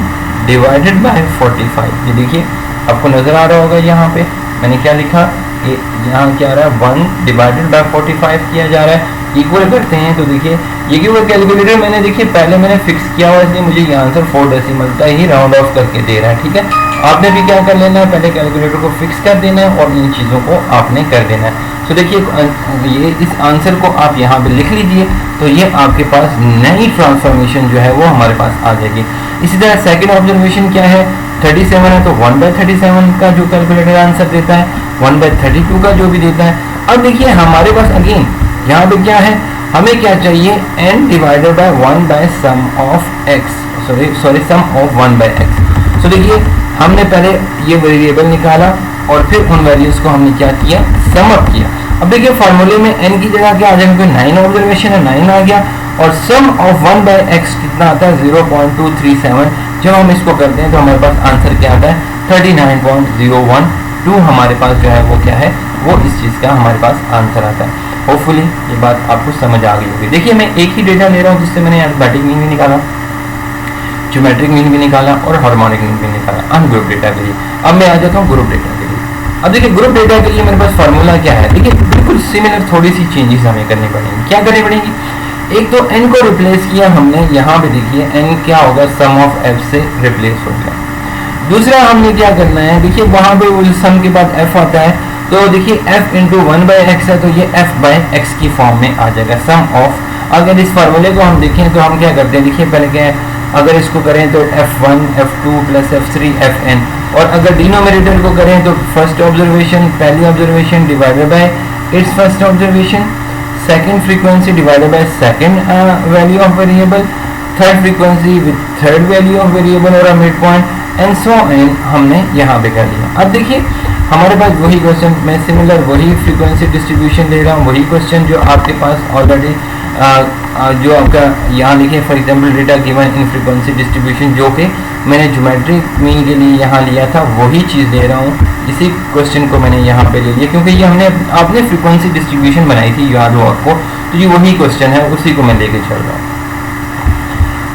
डिवाइडेड बाय 45। ये देखिए आपको नज़र आ रहा होगा यहाँ पे मैंने क्या लिखा, कि यहाँ क्या आ रहा है 1 डिवाइडेड बाय 45 किया जा रहा है। इक्वल करते हैं तो देखिए ये क्यों कैलकुलेटर मैंने देखिए पहले मैंने फिक्स किया हुआ, इसलिए मुझे ये आंसर 4 डेसिमल का ही राउंड ऑफ करके दे रहा है, ठीक है। आपने भी क्या कर लेना है, पहले कैलकुलेटर को फिक्स कर देना है और इन चीज़ों को आपने कर देना है। तो देखिए ये इस आंसर को आप यहाँ पे लिख लीजिए, तो ये आपके पास नई ट्रांसफॉर्मेशन जो है वो हमारे पास आ जाएगी। इसी तरह सेकंड ऑब्जर्वेशन क्या है, 37 है, तो 1/37 का जो कैलकुलेटर आंसर देता है, 1/32 का जो भी देता है। अब देखिए हमारे पास अगेन यहाँ पे क्या है, हमें क्या चाहिए, n divided by 1 by sum of x, sorry sum of 1 by x। So देखिए हमने पहले ये वेरिएबल निकाला और फिर उन वैल्यूज को हमने क्या किया, सम अप किया। अब देखिए फार्मूले में n की जगह क्या आ जाएगा, 9 ऑब्जर्वेशन है, 9 आ गया, और सम ऑफ 1 बाय x कितना आता है, 0.237। जब हम इसको करते हैं तो हमारे पास आंसर क्या आता है, 39.012 हमारे पास जो है वो क्या है, वो इस चीज़ का हमारे पास आंसर आता है। होपफुली ये बात आपको समझ आ गई होगी। देखिए मैं एक ही डेटा ले रहा हूँ जिससे मैंने अरिथमेटिक मीन भी निकाला, ज्योमेट्रिक मीन भी निकाला और हार्मोनिक मीन भी निकाला अनग्रुप डेटा के लिए। अब मैं आ जाता हूँ ग्रुप डेटा के लिए। अब देखिए ग्रुप डेटा के लिए मेरे पास फार्मूला क्या है, देखिए बिल्कुल सिमिलर, थोड़ी सी चेंजेस हमें करनी पड़ेंगी। क्या करनी पड़ेगी, एक तो n को रिप्लेस किया हमने, यहाँ पे देखिए n क्या होगा, सम ऑफ f से रिप्लेस हो गया। दूसरा हमने क्या करना है, देखिए वहाँ पे उस सम के बाद f आता है, तो देखिए f इंटू 1 बाई एक्स है, तो ये f बाई एक्स की फॉर्म में आ जाएगा सम ऑफ। अगर इस फार्मूले को हम देखें तो हम क्या करते हैं, देखिए पहले क्या है, अगर इसको करें तो f1 f2 plus f3 fn, और अगर डिनोमिनेटर को करें तो फर्स्ट ऑब्जर्वेशन, पहली observation divided by its first observation, second frequency divided by second value of variable, third frequency with third value of variable और mid point and so on हमने यहाँ पे कर लिया। अब देखिए हमारे पास वही क्वेश्चन, मैं सिमिलर वही फ्रीक्वेंसी डिस्ट्रीब्यूशन दे रहा हूँ, वही क्वेश्चन जो आपके पास ऑलरेडी जो आपका यहाँ लिखे, for example data given in frequency distribution, जो कि मैंने ज्योमेट्रिक मीन के लिए यहाँ लिया था, वही चीज़ दे रहा हूँ। इसी क्वेश्चन को मैंने यहाँ पे ले लिया क्योंकि ये हमने आपने फ्रीक्वेंसी डिस्ट्रीब्यूशन बनाई थी, याद हो आपको, तो ये वही क्वेश्चन है, उसी को मैं लेके चल रहा हूँ।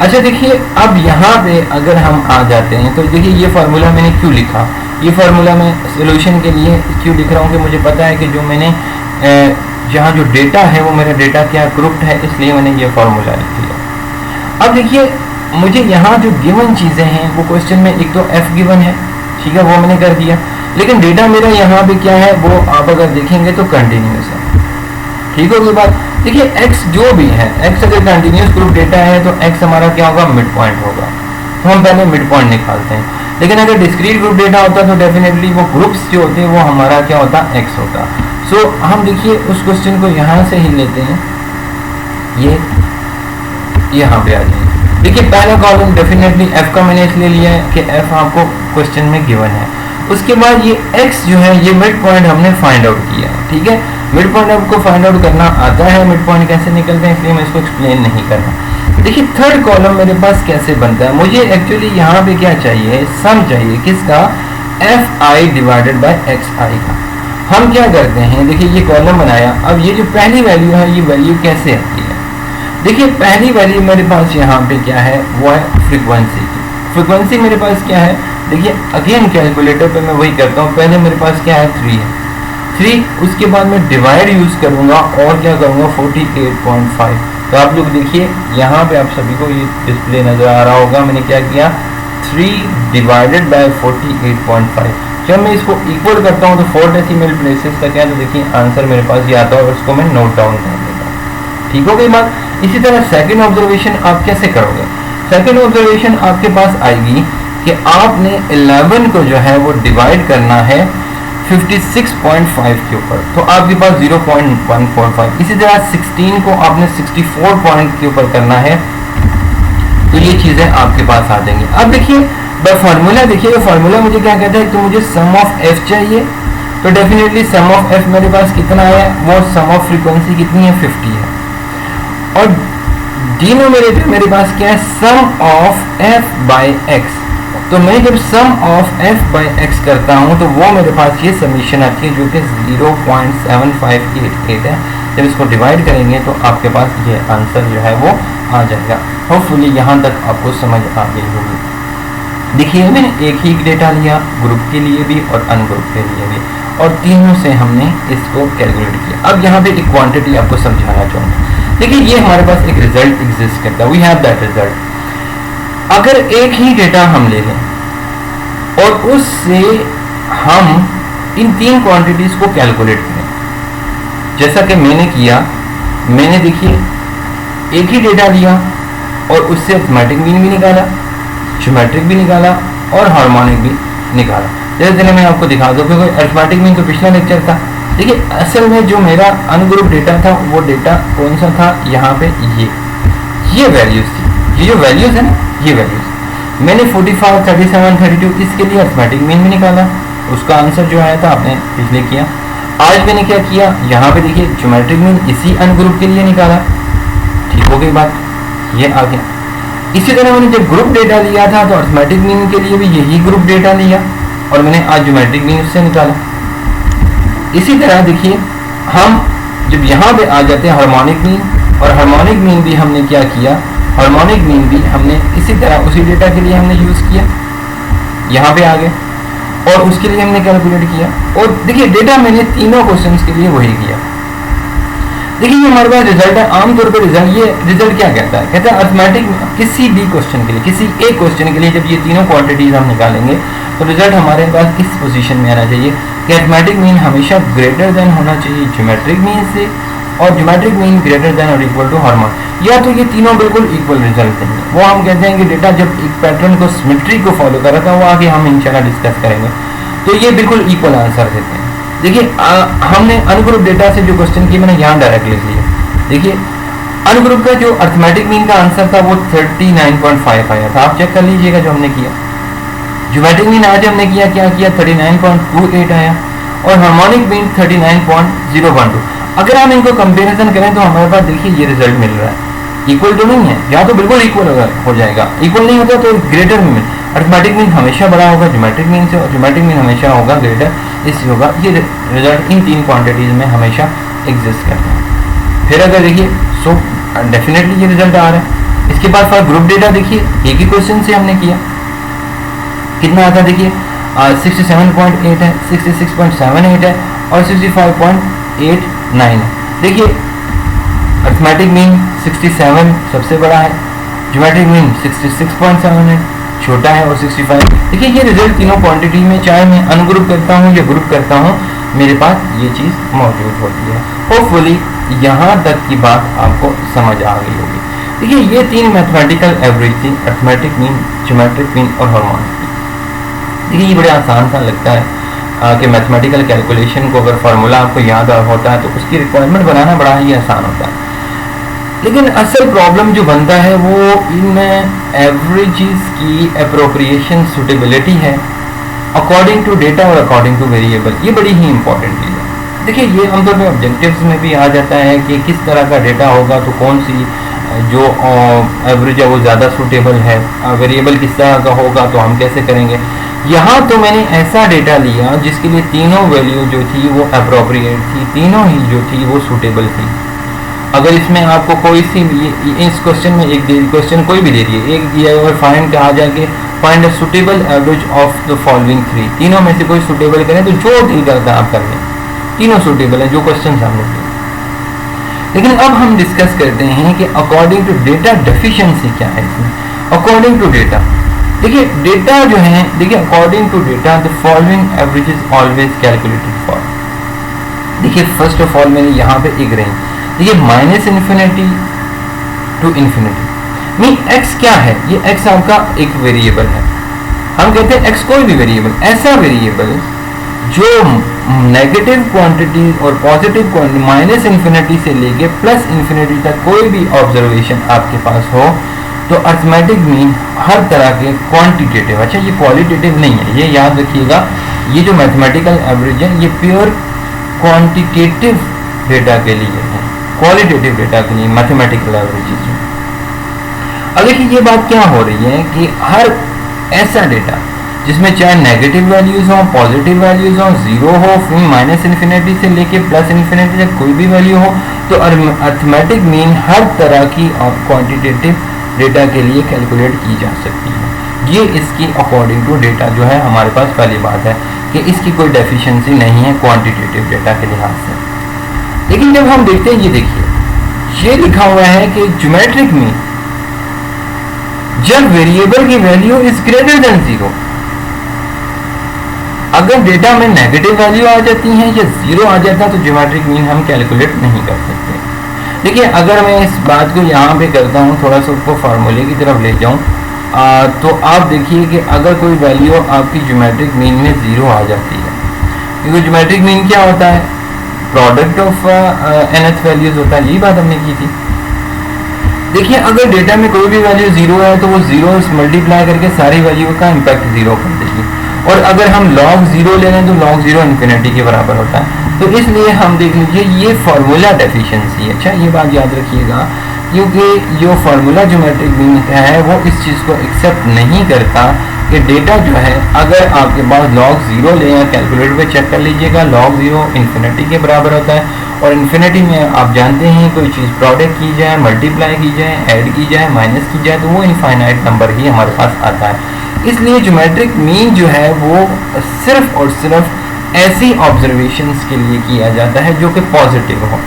अच्छा देखिए अब यहाँ पे अगर हम आ जाते हैं तो देखिए ये फार्मूला मैंने क्यों लिखा, ये फार्मूला मैं सोल्यूशन के लिए क्यों लिख रहा हूँ कि मुझे पता है कि जो मैंने जहाँ जो डेटा है वो मेरा डेटा क्या ग्रुप्ड है, इसलिए मैंने ये फार्मूला लिख दिया। अब देखिए मुझे यहाँ जो गिवन चीज़ें हैं वो क्वेश्चन में एक तो f गिवन है, ठीक है, वो मैंने कर दिया, लेकिन डेटा मेरा यहाँ पे क्या है, वो आप अगर देखेंगे तो कंटिन्यूस है, ठीक होगी बात। देखिए x जो भी है, x अगर कंटिन्यूस ग्रुप डेटा है तो x हमारा क्या होगा, मिड पॉइंट होगा, तो हम पहले मिड पॉइंट निकालते हैं। लेकिन अगर डिस्क्रीट ग्रुप डेटा होता तो डेफिनेटली वो ग्रुप्स जो होते हैं वो हमारा क्या होता, x होता। सो हम देखिए उस क्वेश्चन को यहाँ से ही लेते हैं, ये यहाँ पे आ जाएंगे। देखिए पहला कॉलम डेफिनेटली f का मैंने इसलिए लिया है कि f आपको क्वेश्चन में गिवन है। उसके बाद ये x जो है ये मिड पॉइंट हमने फाइंड आउट किया है, ठीक है, मिड पॉइंट आपको फाइंड आउट करना आता है, मिड पॉइंट कैसे निकलते हैं, इसलिए मैं इसको एक्सप्लेन नहीं कर रहा। देखिए थर्ड कॉलम मेरे पास कैसे बनता है, मुझे एक्चुअली यहाँ पे क्या चाहिए, सम चाहिए, किसका, fi डिवाइडेड बाय xi का। हम क्या करते हैं, देखिए ये कॉलम बनाया, अब ये जो पहली वैल्यू है ये वैल्यू कैसे आती है, देखिए पहली वैल्यू मेरे पास यहाँ पे क्या है, वो है फ्रीक्वेंसी की। फ्रीक्वेंसी मेरे पास क्या है, देखिए अगेन कैलकुलेटर पे मैं वही करता हूँ, पहले मेरे पास क्या है 3 है, 3, उसके बाद मैं डिवाइड यूज़ करूँगा और क्या करूँगा 48.5। तो आप लोग देखिए यहाँ पे आप सभी को ये डिस्प्ले नज़र आ रहा होगा, मैंने क्या किया 3 डिवाइडेड बाय 48.5। जब मैं इसको इक्वल करता हूँ तो 4 डेसिमल प्लेसेस तक है, तो देखिए आंसर मेरे पास ये आता है और उसको मैं नोट डाउन कर देता हूँ, ठीक हो गई बात। इसी तरह सेकेंड ऑब्जर्वेशन आप कैसे करोगे, सेकेंड ऑब्जर्वेशन आपके पास आएगी कि आपने 11 को जो है वो डिवाइड करना है 56.5 के ऊपर, तो आपके पास 0.145। इसी तरह 16 को आपने 64 पॉइंट के ऊपर करना है, तो ये चीज़ें आपके पास आ जाएंगी। अब देखिए बाय फार्मूला, देखिए फार्मूला मुझे क्या कहता है, तो मुझे सम ऑफ f चाहिए, तो डेफिनेटली सम ऑफ f मेरे पास कितना है, वो सम ऑफ फ्रीक्वेंसी कितनी है 50 है, और डिनोमिनेटर मेरे पास क्या है, सम ऑफ f बाय x। तो मैं जब सम ऑफ f बाय x करता हूँ तो वो मेरे पास ये समीशन आती है जो कि 0.7588 है। जब इसको डिवाइड करेंगे तो आपके पास ये आंसर जो है वो आ जाएगा। होपफुली यहाँ तक आपको समझ आ गई होगी। देखिए मैंने एक ही डेटा लिया, ग्रुप के लिए भी और अनग्रुप के लिए भी, और तीनों से हमने इसको कैलकुलेट किया। अब यहाँ पे एक क्वांटिटी आपको समझाना चाहूँगा। देखिए ये हमारे पास एक रिजल्ट एग्जिस्ट करता है, वी हैव दैट रिजल्ट। अगर एक ही डेटा हम ले लें और उससे हम इन तीन क्वांटिटीज को कैलकुलेट करें, जैसा कि मैंने किया, मैंने देखिए एक ही डेटा लिया और उससे अरिथमेटिक मीन भी निकाला, ज्योमेट्रिक भी निकाला और हार्मोनिक भी निकाला। जैसे मैं आपको दिखा दूं, क्योंकि अरिथमेटिक मीन तो पिछला लेक्चर था, देखिए असल में जो मेरा अनग्रुप डेटा था वो डेटा कौन सा था, यहाँ पे ये वैल्यूज थी, ये जो वैल्यूज है ना, ये वैल्यूज मैंने 45, 37, 32 इसके लिए अर्थमेटिक मीन भी निकाला, उसका आंसर जो आया था आपने पिछले किया। आज मैंने क्या किया, यहाँ पे देखिए ज्योमेट्रिक मीन इसी अनग्रुप के लिए निकाला, ठीक हो गई बात, ये आ गया। इसी तरह मैंने जब ग्रुप डेटा लिया था तो अर्थमेटिक मीन के लिए भी यही ग्रुप डेटा लिया और मैंने आज ज्योमेट्रिक मीन उससे निकाला। इसी तरह देखिए हम जब यहाँ पे आ जाते हैं हार्मोनिक मीन, और हार्मोनिक मीन भी हमने क्या किया, हार्मोनिक मीन भी हमने इसी तरह उसी डेटा के लिए हमने यूज़ किया, यहाँ पे आ गए और उसके लिए हमने कैलकुलेट किया। और देखिए डेटा मैंने तीनों क्वेश्चंस के लिए वही किया। देखिए ये हमारे पास रिजल्ट है, आमतौर पर रिजल्ट, ये रिजल्ट क्या कहता है, कहता है अर्थमेटिक किसी भी क्वेश्चन के लिए, किसी एक क्वेश्चन के लिए जब ये तीनों क्वांटिटीज हम निकालेंगे तो रिजल्ट हमारे पास इस पोजीशन में आना चाहिए कि अर्थमेटिक मीन हमेशा ग्रेटर देन होना चाहिए ज्योमेट्रिक मीन से, और ज्योमेट्रिक मीन ग्रेटर देन और इक्वल टू हार्मोन, या तो ये तीनों बिल्कुल इक्वल रिजल्ट देंगे। वो हम कहते हैं कि डेटा जब एक पैटर्न को, सिमेट्री को फॉलो कर रहा था, वो आगे हम इंशाल्लाह डिस्कस करेंगे, तो ये बिल्कुल इक्वल आंसर देते हैं। देखिए हमने अनग्रुप डेटा से जो क्वेश्चन किए मैंने यहाँ डायरेक्ट लिख लिया। देखिए अनग्रुप का जो अर्थमेटिक मीन का आंसर था वो 39.5 आया था, आप चेक कर लीजिएगा जो हमने किया। ज्योमेट्रिक मीन आज हमने किया, क्या किया, 39.28 आया, और हार्मोनिक मीन 39.012। अगर हम इनको कंपेरिजन करें तो हमारे पास देखिए ये रिजल्ट मिल रहा है, इक्वल तो नहीं है, या तो बिल्कुल इक्वल हो जाएगा, इक्वल नहीं होता तो ग्रेटर में अर्थमेटिक मीन हमेशा बड़ा होगा ज्योमेट्रिक मीन से, और ज्योमेट्रिक मीन हमेशा होगा ग्रेटर इससे होगा। ये रिजल्ट इन तीन क्वांटिटीज में हमेशा एग्जिस्ट करता है। फिर अगर देखिए सो डेफिनेटली ये रिजल्ट आ रहा है। इसके बाद फॉर ग्रुप डेटा देखिए एक ही क्वेश्चन से हमने किया, कितना आता देखिए 67.8 है, 66.78 है और 65.89 है। देखिए अर्थमेटिक मीन 67 सबसे बड़ा है, ज्योमेट्रिक मीन 66.7 है, छोटा है, और 65। देखिए ये रिजल्ट तीनों क्वांटिटी में, चाहे मैं अनग्रुप करता हूँ या ग्रुप करता हूँ, मेरे पास ये चीज़ मौजूद होती है। होपफुली यहाँ तक की बात आपको समझ आ गई होगी। देखिए ये तीन मैथमेटिकल एवरेज थी, अर्थमेटिक मीन, ज्योमेट्रिक मीन और हार्मोनिक मीन। देखिए ये बड़े आसान सा लगता है कि मैथमेटिकल कैलकुलेशन को अगर फार्मूला आपको याद होता है तो उसकी रिक्वायरमेंट बनाना बड़ा ही आसान होता है, लेकिन असल प्रॉब्लम जो बनता है वो इन एवरेजेस की अप्रोप्रिएशन सुटेबिलिटी है अकॉर्डिंग टू डेटा और अकॉर्डिंग टू वेरिएबल। ये बड़ी ही इंपॉर्टेंट चीज़ है। देखिए ये आमतौर पर ऑब्जेक्टिव्स में भी आ जाता है कि किस तरह का डेटा होगा तो कौन सी जो एवरेज है वो ज़्यादा सूटेबल है, वेरिएबल किस तरह का होगा तो हम कैसे करेंगे। यहाँ तो मैंने ऐसा डेटा लिया जिसके लिए तीनों वैल्यू जो थी वो अप्रोप्रिएट थी, तीनों ही जो थी वो सूटेबल थी। अगर इसमें आपको कोई सी इस क्वेश्चन में एक क्वेश्चन कोई भी दे दिए, एक दिया और फाइंड कहा जाए कि find a suitable average of the following three, तीनों में से कोई सूटेबल करें तो जो दिल करता है आप कर लें, तीनों सूटेबल है जो क्वेश्चन सामने दिए। लेकिन अब हम डिस्कस करते हैं कि अकॉर्डिंग टू डेटा डेफिशिएंसी क्या है इसमें। अकॉर्डिंग टू डेटा देखिए डेटा जो है, देखिए according to data the following average is always calculated for. देखिए फर्स्ट ऑफ ऑल मैंने यहाँ पे एक रेंज, देखिए minus infinity to infinity mean X क्या है, ये एक्स आपका एक वेरिएबल है। हम कहते हैं एक्स कोई भी वेरिएबल, ऐसा वेरिएबल जो नेगेटिव क्वांटिटी और पॉजिटिव क्वांटिटी माइनस इन्फिनिटी से लेके प्लस इन्फिनिटी तक कोई भी ऑब्जर्वेशन आपके पास हो तो अर्थमेटिक मीन हर तरह के क्वांटिटेटिव, अच्छा ये क्वालिटेटिव नहीं है, ये याद रखिएगा। ये जो मैथमेटिकल एवरेज है ये प्योर क्वांटिटेटिव डेटा के लिए है, क्वालिटेटिव डेटा के लिए मैथमेटिकल एवरेजेस। अब देखिए ये बात क्या हो रही है कि हर ऐसा डेटा जिसमें चाहे नेगेटिव वैल्यूज हो, पॉजिटिव वैल्यूज हो, जीरो हो, फिर माइनस इन्फिनिटी से लेके प्लस इन्फिनिटी तक कोई भी वैल्यू हो, तो अर्थमेटिक मीन हर तरह की क्वांटिटेटिव डेटा के लिए कैलकुलेट की जा सकती है। ये इसकी अकॉर्डिंग टू डेटा जो है हमारे पास पहली बात है कि इसकी कोई डेफिशिएंसी नहीं है क्वांटिटेटिव डेटा के लिहाज से। लेकिन जब हम देखते हैं, ये देखिए ये लिखा हुआ है कि ज्योमेट्रिक मीन जब वेरिएबल की value is greater than zero, अगर डेटा में नेगेटिव वैल्यू आ जाती है या जीरो आ जाता है तो ज्योमेट्रिक मीन हम कैलकुलेट नहीं कर सकते। देखिए अगर मैं इस बात को यहाँ पे करता हूँ, थोड़ा सा उसको फार्मूले की तरफ ले जाऊँ, तो आप देखिए कि अगर कोई वैल्यू आपकी ज्योमेट्रिक मीन में जीरो आ जाती है, क्योंकि ज्योमेट्रिक मीन क्या होता है, प्रोडक्ट ऑफ nth वैल्यूज होता है, यही बात हमने की थी। देखिए अगर डेटा में कोई भी वैल्यू जीरो है तो वो जीरो मल्टीप्लाई करके सारी वैल्यू का इम्पैक्ट जीरो कर देगी, और अगर हम लॉग जीरो ले लें तो लॉग जीरो इन्फिनिटी के बराबर होता है। तो इसलिए हम देख लीजिए ये फार्मूला डेफिशिएंसी है। अच्छा ये बात याद रखिएगा, क्योंकि जो फार्मूला ज्योमेट्रिक मीन है वो इस चीज़ को एक्सेप्ट नहीं करता कि डेटा जो है, अगर आपके पास लॉग जीरो ले या कैलकुलेटर पे चेक कर लीजिएगा, लॉग जीरो इन्फिनिटी के बराबर होता है, और इन्फिनिटी में आप जानते हैं कोई चीज़ प्रोडक्ट की जाए, मल्टीप्लाई की जाए, ऐड की जाए, माइनस की जाए, तो वो इनफाइनाइट नंबर ही हमारे पास आता है। इसलिए ज्योमेट्रिक मीन जो है वो सिर्फ और सिर्फ ऐसी ऑब्जर्वेशंस के लिए किया जाता है जो कि पॉजिटिव हो,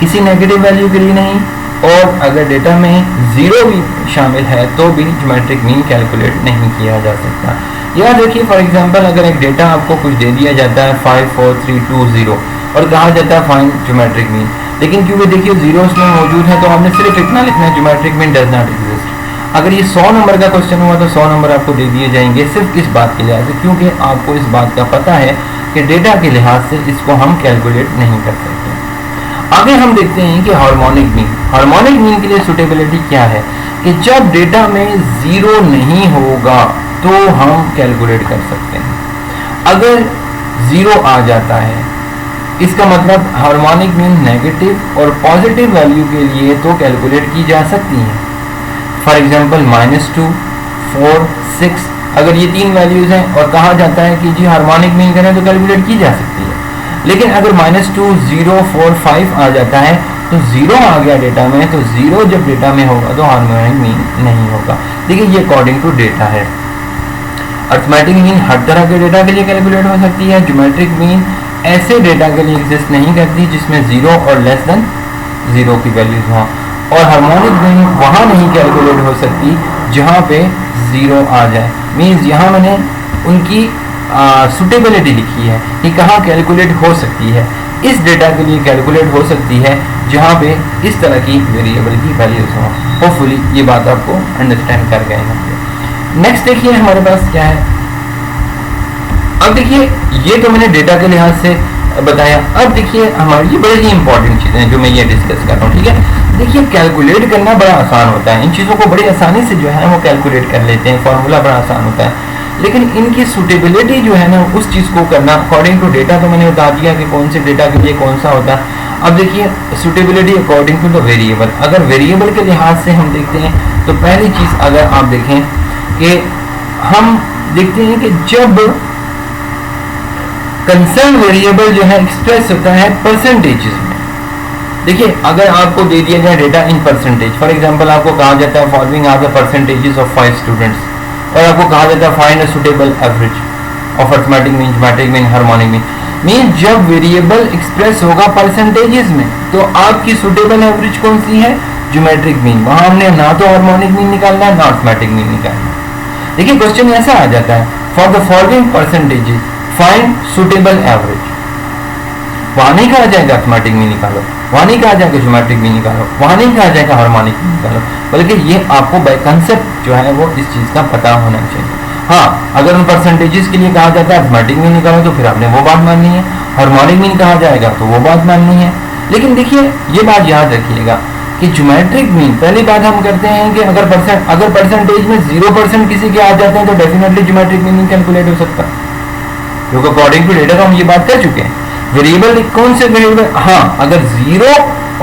किसी नेगेटिव वैल्यू के लिए नहीं। और अगर डेटा में ज़ीरो भी शामिल है तो भी ज्योमेट्रिक मीन कैलकुलेट नहीं किया जा सकता। याद रखिए फॉर एग्जांपल अगर एक डेटा आपको कुछ दे दिया जाता है 5 4 3 2 0 और कहा जाता है फाइंड ज्योमेट्रिक मीन, लेकिन क्योंकि देखिए जीरो उसमें मौजूद है तो आपने सिर्फ इतना लिखना है geometric mean does not exist. अगर ये 100 नंबर का क्वेश्चन हुआ तो 100 नंबर आपको दे दिए जाएंगे सिर्फ इस बात के लिहाज से, क्योंकि आपको इस बात का पता है कि डेटा के लिहाज से इसको हम कैलकुलेट नहीं कर सकते। आगे हम देखते हैं कि हार्मोनिक मीन, हार्मोनिक मीन के लिए सुटेबिलिटी क्या है कि जब डेटा में जीरो नहीं होगा तो हम कैलकुलेट कर सकते हैं। अगर जीरो आ जाता है इसका मतलब हार्मोनिक मीन नेगेटिव और पॉजिटिव वैल्यू के लिए तो कैलकुलेट की जा सकती है। फॉर एग्जांपल -2 4 6 अगर ये तीन वैल्यूज हैं और कहा जाता है कि जी हार्मोनिक मीन करें तो कैलकुलेट की जा सकती है। लेकिन अगर -2 0 4 5 आ जाता है तो जीरो आ गया डेटा में, तो जीरो जब डेटा में होगा तो हार्मोनिक मीन नहीं होगा। देखिए ये अकॉर्डिंग टू डेटा है। अर्थमेटिक मीन हर तरह के डेटा के लिए कैलकुलेट हो सकती है। ज्योमेट्रिक मीन ऐसे डेटा के लिए एग्जिस्ट नहीं करती जिसमें जीरो और लेस देन जीरो की वैल्यूज हों, और हार्मोनिक मीन वहाँ नहीं कैलकुलेट हो सकती जहाँ पे जीरो आ जाए। मीन्स यहाँ मैंने उनकी सुटेबिलिटी लिखी है कि कहाँ कैलकुलेट हो सकती है। इस डेटा के लिए कैलकुलेट हो सकती है जहाँ पे इस तरह की वेरिएबल की वैल्यूज हों। होपफुली ये बात आपको अंडरस्टैंड कर गए होंगे। नेक्स्ट देखिए हमारे पास क्या है। अब देखिए ये तो मैंने डेटा के लिहाज से बताया। अब देखिए हमारी ये बड़ी ही इंपॉर्टेंट चीज़ें हैं जो मैं ये डिस्कस कर रहा हूँ, ठीक है। देखिए कैलकुलेट करना बड़ा आसान होता है, इन चीज़ों को बड़ी आसानी से जो है वो कैलकुलेट कर लेते हैं, फॉर्मूला बड़ा आसान होता है। लेकिन इनकी सुटेबिलिटी जो है ना उस चीज़ को करना अकॉर्डिंग टू डेटा, तो मैंने बता दिया कि कौन से डेटा के लिए कौन सा होता है। अब देखिए suitability according to the variable. अगर वेरिएबल के लिहाज से हम देखते हैं तो पहली चीज़ अगर आप देखें कि हम देखते हैं कि जब कंसर्न वेरिएबल जो है एक्सप्रेस होता है परसेंटेजेस में। देखिए अगर आपको दे दिया जाए data in percentage, for example आपको कहा जाता है following are the percentages of 5 students, और आपको कहा जाता है find a suitable average of arithmetic mean, geometric mean, harmonic mean जब वेरिएबल एक्सप्रेस होगा परसेंटेजेस में तो आपकी सुटेबल एवरेज कौन सी है? Geometric mean. वहां हमने ना तो हार्मोनिक मीन निकालना है ना अर्थमेटिक मीन निकालना है। देखिए क्वेश्चन ऐसा आ जाता है for the following percentages find suitable average. वहां नहीं कहा जाएगा अर्थमेटिक मीन निकालो, वहां नहीं कहा जाएगा ज्योमेट्रिक मीन निकालो, वहां नहीं कहा जाएगा हार्मोनिक मीन निकालो, बल्कि ये आपको बाय कंसेप्ट जो है वो इस चीज़ का पता होना चाहिए। हाँ अगर उन परसेंटेजेस के लिए कहा जाता है अर्थमेटिक मीन निकालो तो फिर आपने वो बात माननी है, हार्मोनिक मीन कहा जाएगा तो वो बात माननी है। लेकिन देखिए ये बात याद रखिएगा कि ज्योमेट्रिक मीन पहली बात हम करते हैं कि अगर परसेंटेज में 0% किसी के आ जाते हैं तो डेफिनेटली ज्योमेट्रिक मीन कैलकुलेट हो सकता है, क्योंकि अकॉर्डिंग टू डेटा तो हम ये बात कर चुके हैं। वेरिएबल कौन से वेरिएबल? हाँ अगर जीरो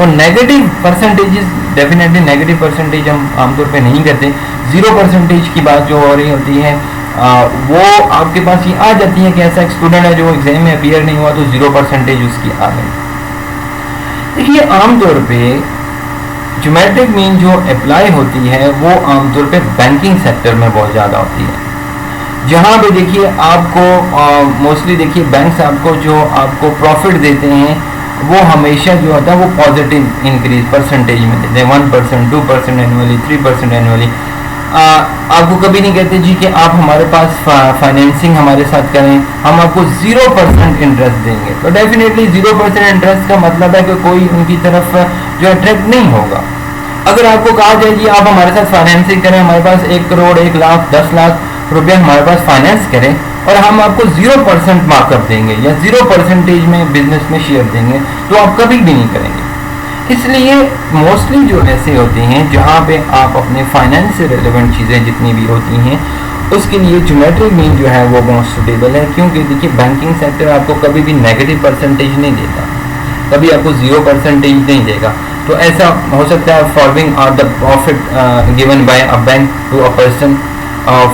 और negative percentages, definitely negative percentage हम आमतौर पे नहीं करते, 0% की बात जो हो रही होती है वो आपके पास ये आ जाती है कि ऐसा एक स्टूडेंट है जो एग्जाम में अपीयर नहीं हुआ तो 0% उसकी आ गई। देखिए आमतौर पे ज्योमेट्रिक मीन जो अप्लाई होती है वो आमतौर पे बैंकिंग सेक्टर में बहुत ज़्यादा होती है, जहाँ पे देखिए आपको मोस्टली देखिए बैंक्स आपको जो आपको प्रॉफिट देते हैं वो हमेशा जो होता है वो पॉजिटिव इंक्रीज परसेंटेज में देते हैं, 1% 2% एनुअली, 3% एनुअली। आपको कभी नहीं कहते जी कि आप हमारे पास फाइनेंसिंग हमारे साथ करें, हम आपको 0% इंटरेस्ट देंगे। तो डेफिनेटली 0% इंटरेस्ट का मतलब है कि कोई उनकी तरफ जो अट्रैक्ट नहीं होगा। अगर आपको कहा जाए कि आप हमारे साथ फाइनेंसिंग करें, हमारे पास 1 करोड़ 1 लाख 10 लाख रुपया हमारे पास फाइनेंस करें और हम आपको 0% मार्कअप देंगे या 0% में बिजनेस में शेयर देंगे, तो आप कभी भी नहीं करेंगे। इसलिए मोस्टली जो ऐसे होते हैं जहाँ पे आप अपने फाइनेंस से रिलेवेंट चीज़ें जितनी भी होती हैं उसके लिए ज्योमेट्रिक मीन जो है वो बहुत सुटेबल है, क्योंकि देखिए बैंकिंग सेक्टर आपको कभी भी नेगेटिव परसेंटेज नहीं देता, कभी आपको 0% नहीं देगा। तो ऐसा हो सकता है following are the profit given by a bank to a person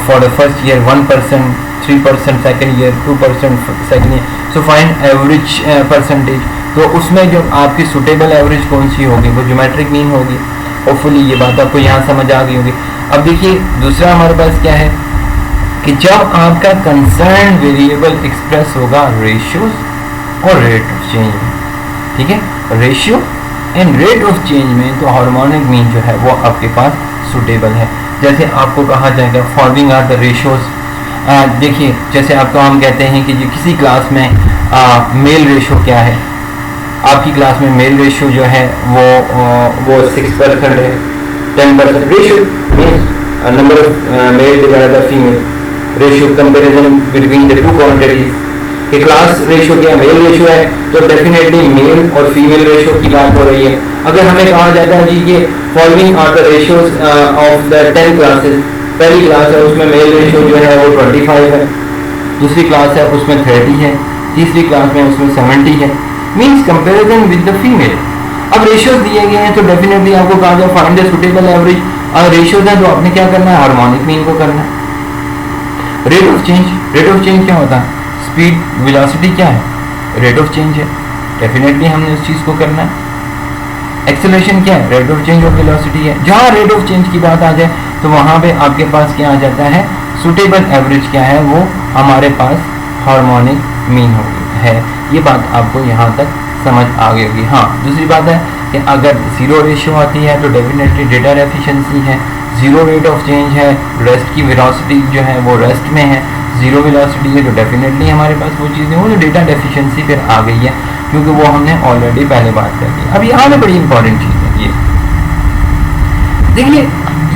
for the first year 1%, 3% second year, 2% second year, so find average percentage. तो उसमें जो आपकी सुटेबल एवरेज कौन सी होगी वो ज्योमेट्रिक मीन होगी। होपफुली ये बात आपको यहाँ समझ आ गई होगी। अब देखिए दूसरा हमारे पास क्या है कि जब आपका कंसर्न वेरिएबल एक्सप्रेस होगा रेशियोज और रेट ऑफ चेंज में, ठीक है, ratio and rate of change में, तो हार्मोनिक मीन जो है वो आपके पास सुटेबल है। जैसे आपको कहा जाएगा फॉलोइंग आर द रेशियोज। देखिए जैसे आपको हम कहते हैं कि जी किसी क्लास में मेल रेशियो क्या है, आपकी क्लास में मेल रेशियो जो है वो 6% है, 10% ratio means number of male divided by female, ratio comparison between the two quantities. कि क्लास रेशियो क्या मेल रेशियो है तो डेफिनेटली मेल और फीमेल रेशियो की बात हो रही है। अगर हमें कहा जाता है जी कि following are the ratios of the 10 classes, पहली क्लास है उसमें मेल रेशियो जो है वो 25 है, दूसरी क्लास है उसमें 30 है, तीसरी क्लास में उसमें 70 है, means comparison with the female. अब रेशियोज दिए गए हैं तो डेफिनेटली आपको कहा जाए फाइंड द सुटेबल एवरेज। अगर रेशियोज है तो आपने क्या करना है, हार्मोनिक मीन को करना है। Rate of change, rate of change क्या होता है, स्पीड वेलोसिटी क्या है, रेट ऑफ चेंज है, डेफिनेटली हमने उस चीज़ को करना है। एक्सेलरेशन क्या है, rate of change of velocity है। जहाँ रेट ऑफ चेंज की बात आ जाए तो वहाँ पे आपके पास क्या आ जाता है, सुटेबल एवरेज क्या है, वो हमारे पास हार्मोनिक मीन है। ये बात आपको यहाँ तक समझ आ गई होगी। हाँ दूसरी बात है कि अगर जीरो रेशियो आती है तो डेफिनेटली डेटा एफिशिएंसी है, जीरो रेट ऑफ चेंज है, रेस्ट की वेलोसिटी जो है वो रेस्ट में है, जीरो वेलोसिटी है तो डेफिनेटली हमारे पास वो चीज़ें हो जो डेटा डेफिशिएंसी फिर आ गई है, क्योंकि वो हमने ऑलरेडी पहले बात कर ली। अब यहाँ पे बड़ी इंपॉर्टेंट चीज़ है ये, देखिए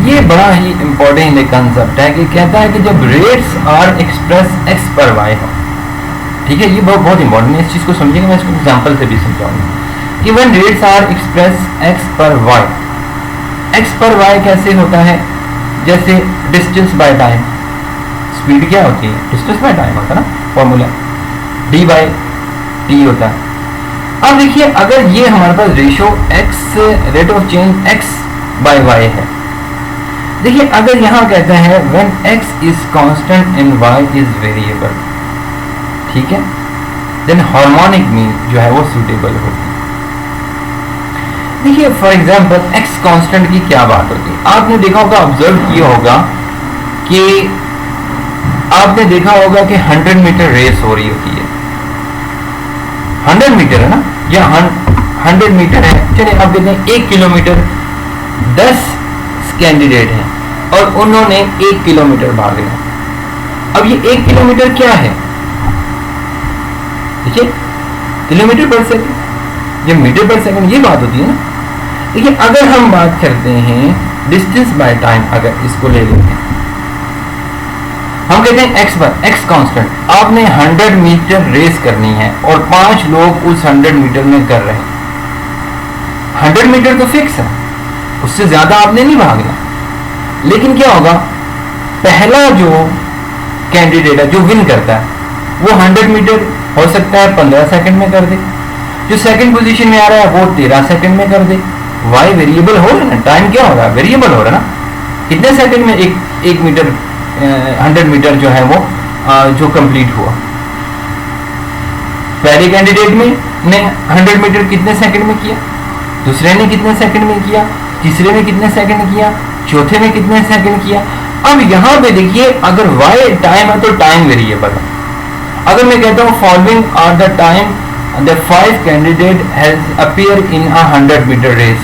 ये बड़ा ही इंपॉर्टेंट कंसेप्ट है कि कहता है कि जब रेट्स आर एक्सप्रेस एक्स पर वाई हो, ठीक है, ये बहुत इंपॉर्टेंट है, इस चीज़ को समझेंगे, मैं इसको एग्जाम्पल से भी समझाऊंगा कि when rates are express X पर वाई, एक्स पर वाई कैसे होता है, जैसे डिस्टेंस बाय टाइम, स्पीड क्या होती है, डिस्टेंस बाय टाइम होता है ना, फॉर्मूला डी बाय टी होता है। अब देखिए अगर ये हमारे पास ratio X, rate of change X by Y है, देखिए अगर यहाँ कहते हैं when X is constant and Y is variable, ठीक है, देन हार्मोनिक मीन जो है वो सुटेबल होगी। देखिए फॉर एग्जांपल एक्स कांस्टेंट की क्या बात होती है, आपने देखा होगा, ऑब्जर्व किया होगा कि आपने देखा होगा कि 100 मीटर रेस हो रही होती है, 100 मीटर है ना, या 100 मीटर है, चलिए आप कहते हैं 1 किलोमीटर 10 कैंडिडेट हैं और उन्होंने 1 किलोमीटर भागना। अब ये 1 किलोमीटर क्या है, देखिए किलोमीटर पर सेकंड, जब मीटर पर सेकंड ये बात होती है ना। देखिए अगर हम बात करते हैं डिस्टेंस बाय टाइम, अगर इसको ले लेते हैं, हम कहते हैं एक्स पर, एक्स कांस्टेंट, आपने 100 मीटर रेस करनी है और 5 लोग उस 100 मीटर में कर रहे हैं। 100 मीटर तो फिक्स है, उससे ज्यादा आपने नहीं भागना, लेकिन क्या होगा, पहला जो कैंडिडेट है जो विन करता है वो 100 मीटर हो सकता है 15 सेकंड में कर दे, जो सेकंड पोजीशन में आ रहा है वो 13 सेकंड में कर दे। वाई वेरिएबल हो रहा है ना, टाइम क्या हो रहा है, वेरिएबल हो रहा है ना, कितने सेकंड में एक मीटर 100 मीटर जो है वो जो कंप्लीट हुआ। पहले कैंडिडेट ने 100 मीटर कितने सेकंड में किया, दूसरे ने कितने सेकंड में किया, तीसरे ने कितने सेकंड किया, चौथे ने कितने सेकंड किया। अब यहाँ पे देखिए अगर वाई टाइम है तो टाइम वेरिएबल है। अगर मैं कहता हूँ following are the time the 5 candidate has appear in a 100 meter race,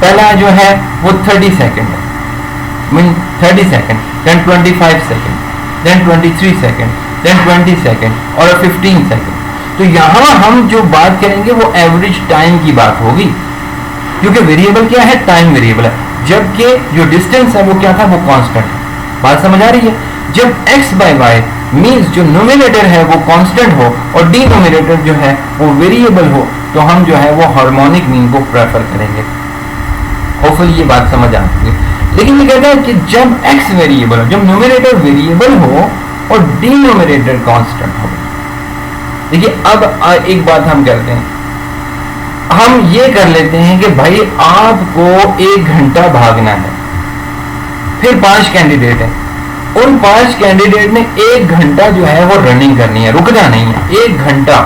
पहला जो है वो 30 सेकंड है, mean 30 second, then 25 second, then 23 second, then 20 second और 15 सेकंड। तो यहाँ हम जो बात करेंगे वो एवरेज टाइम की बात होगी, क्योंकि वेरिएबल क्या है, टाइम वेरिएबल है, जबकि जो डिस्टेंस है वो क्या था, वो कांस्टेंट है। बात समझ आ रही है। जब x बाय वाई मीन्स जो नोमिनेटर है वो कांस्टेंट हो और डिनोमिनेटर जो है वो वेरिएबल हो, तो हम जो है वो हार्मोनिक मीन को प्रेफर करेंगे। होपफुली ये बात समझ आती है। लेकिन ये कहता है कि जब x वेरिएबल हो, जब नोमिनेटर वेरिएबल हो और डिनोमिनेटर कांस्टेंट हो। देखिए अब एक बात हम करते हैं, हम ये कर लेते हैं कि भाई आपको 1 घंटा भागना है, फिर 5 कैंडिडेट है, उन 5 कैंडिडेट ने 1 घंटा जो है वो रनिंग करनी है, रुकना नहीं है, 1 घंटा।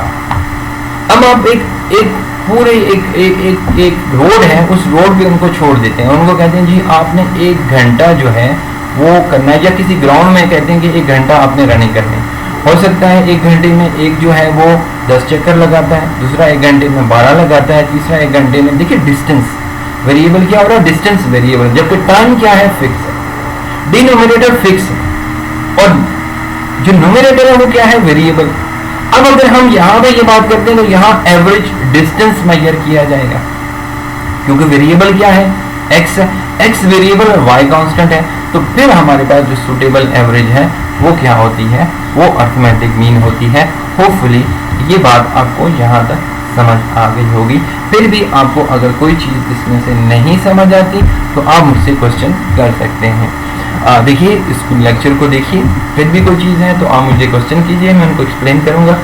अब आप एक पूरे एक रोड है, उस रोड पे उनको छोड़ देते हैं, उनको कहते हैं जी आपने 1 घंटा जो है वो करना है, या किसी ग्राउंड में कहते हैं कि 1 घंटा आपने रनिंग करनी है। हो सकता है 1 घंटे में एक जो है वो 10 चक्कर लगाता है, दूसरा 1 घंटे में 12 लगाता है, तीसरा 1 घंटे में, देखिए डिस्टेंस वेरिएबल क्या हो रहा है, डिस्टेंस वेरिएबल, जबकि टाइम क्या है, फिक्स है, डिनोमिनेटर फिक्स है और जो नोमिनेटर है वो क्या है, वेरिएबल। अब अगर हम यहाँ पे ये बात करते हैं तो यहाँ एवरेज डिस्टेंस मेजर किया जाएगा, क्योंकि वेरिएबल क्या है, x है, x वेरिएबल और y कांस्टेंट है, तो फिर हमारे पास जो सुटेबल एवरेज है वो क्या होती है, वो अर्थमेटिक मीन होती है। होपफुली ये बात आपको यहाँ तक समझ आ गई होगी। फिर भी आपको अगर कोई चीज़ इसमें से नहीं समझ आती तो आप मुझसे क्वेश्चन कर सकते हैं। देखिए इस लेक्चर को देखिए, फिर भी कोई चीज़ है तो आप मुझे क्वेश्चन कीजिए, मैं उनको एक्सप्लेन करूँगा।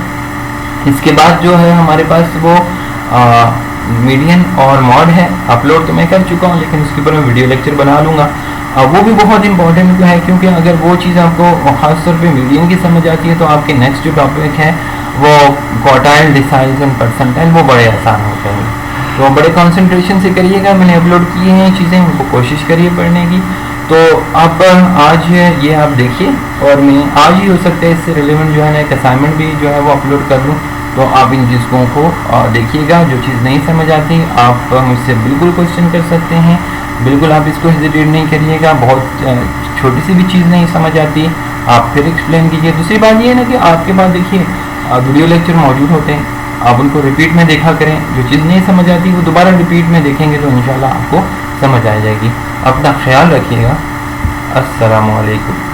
इसके बाद जो है हमारे पास वो मीडियन और मॉड है, अपलोड तो मैं कर चुका हूँ, लेकिन उसके ऊपर मैं वीडियो लेक्चर बना लूँगा। वो भी बहुत इंपॉर्टेंट है, क्योंकि अगर वो चीज़ आपको खासतौर पे मीडियन की समझ आती है तो आपके नेक्स्ट जो टॉपिक है वो क्वार्टाइल, डिसाइल्स एंड परसेंटाइल, वो बड़े आसान हो जाएंगे। तो बड़े कंसंट्रेशन से करिएगा, मैंने अपलोड किए हैं चीज़ें, उनको कोशिश करिए पढ़ने की। तो आप आज ये आप देखिए, और मैं आज ही हो सकता है इससे रिलेवेंट जो है ना एक असाइनमेंट भी जो है वो अपलोड कर दूँ, तो आप इन चीज़ों को देखिएगा। जो चीज़ नहीं समझ आती आप मुझसे बिल्कुल क्वेश्चन कर सकते हैं, बिल्कुल आप इसको हेजिटेट नहीं करिएगा। बहुत छोटी सी भी चीज़ नहीं समझ आती आप फिर एक्सप्लेन कीजिए। दूसरी बात ये है ना कि आपके पास देखिए वीडियो लेक्चर मौजूद होते हैं, आप उनको रिपीट में देखा करें, जो चीज़ नहीं समझ आती वो दोबारा रिपीट में देखेंगे तो इंशाल्लाह आपको समझ आ जाएगी। अपना ख्याल रखिएगा। अस्सलामु अलैकुम।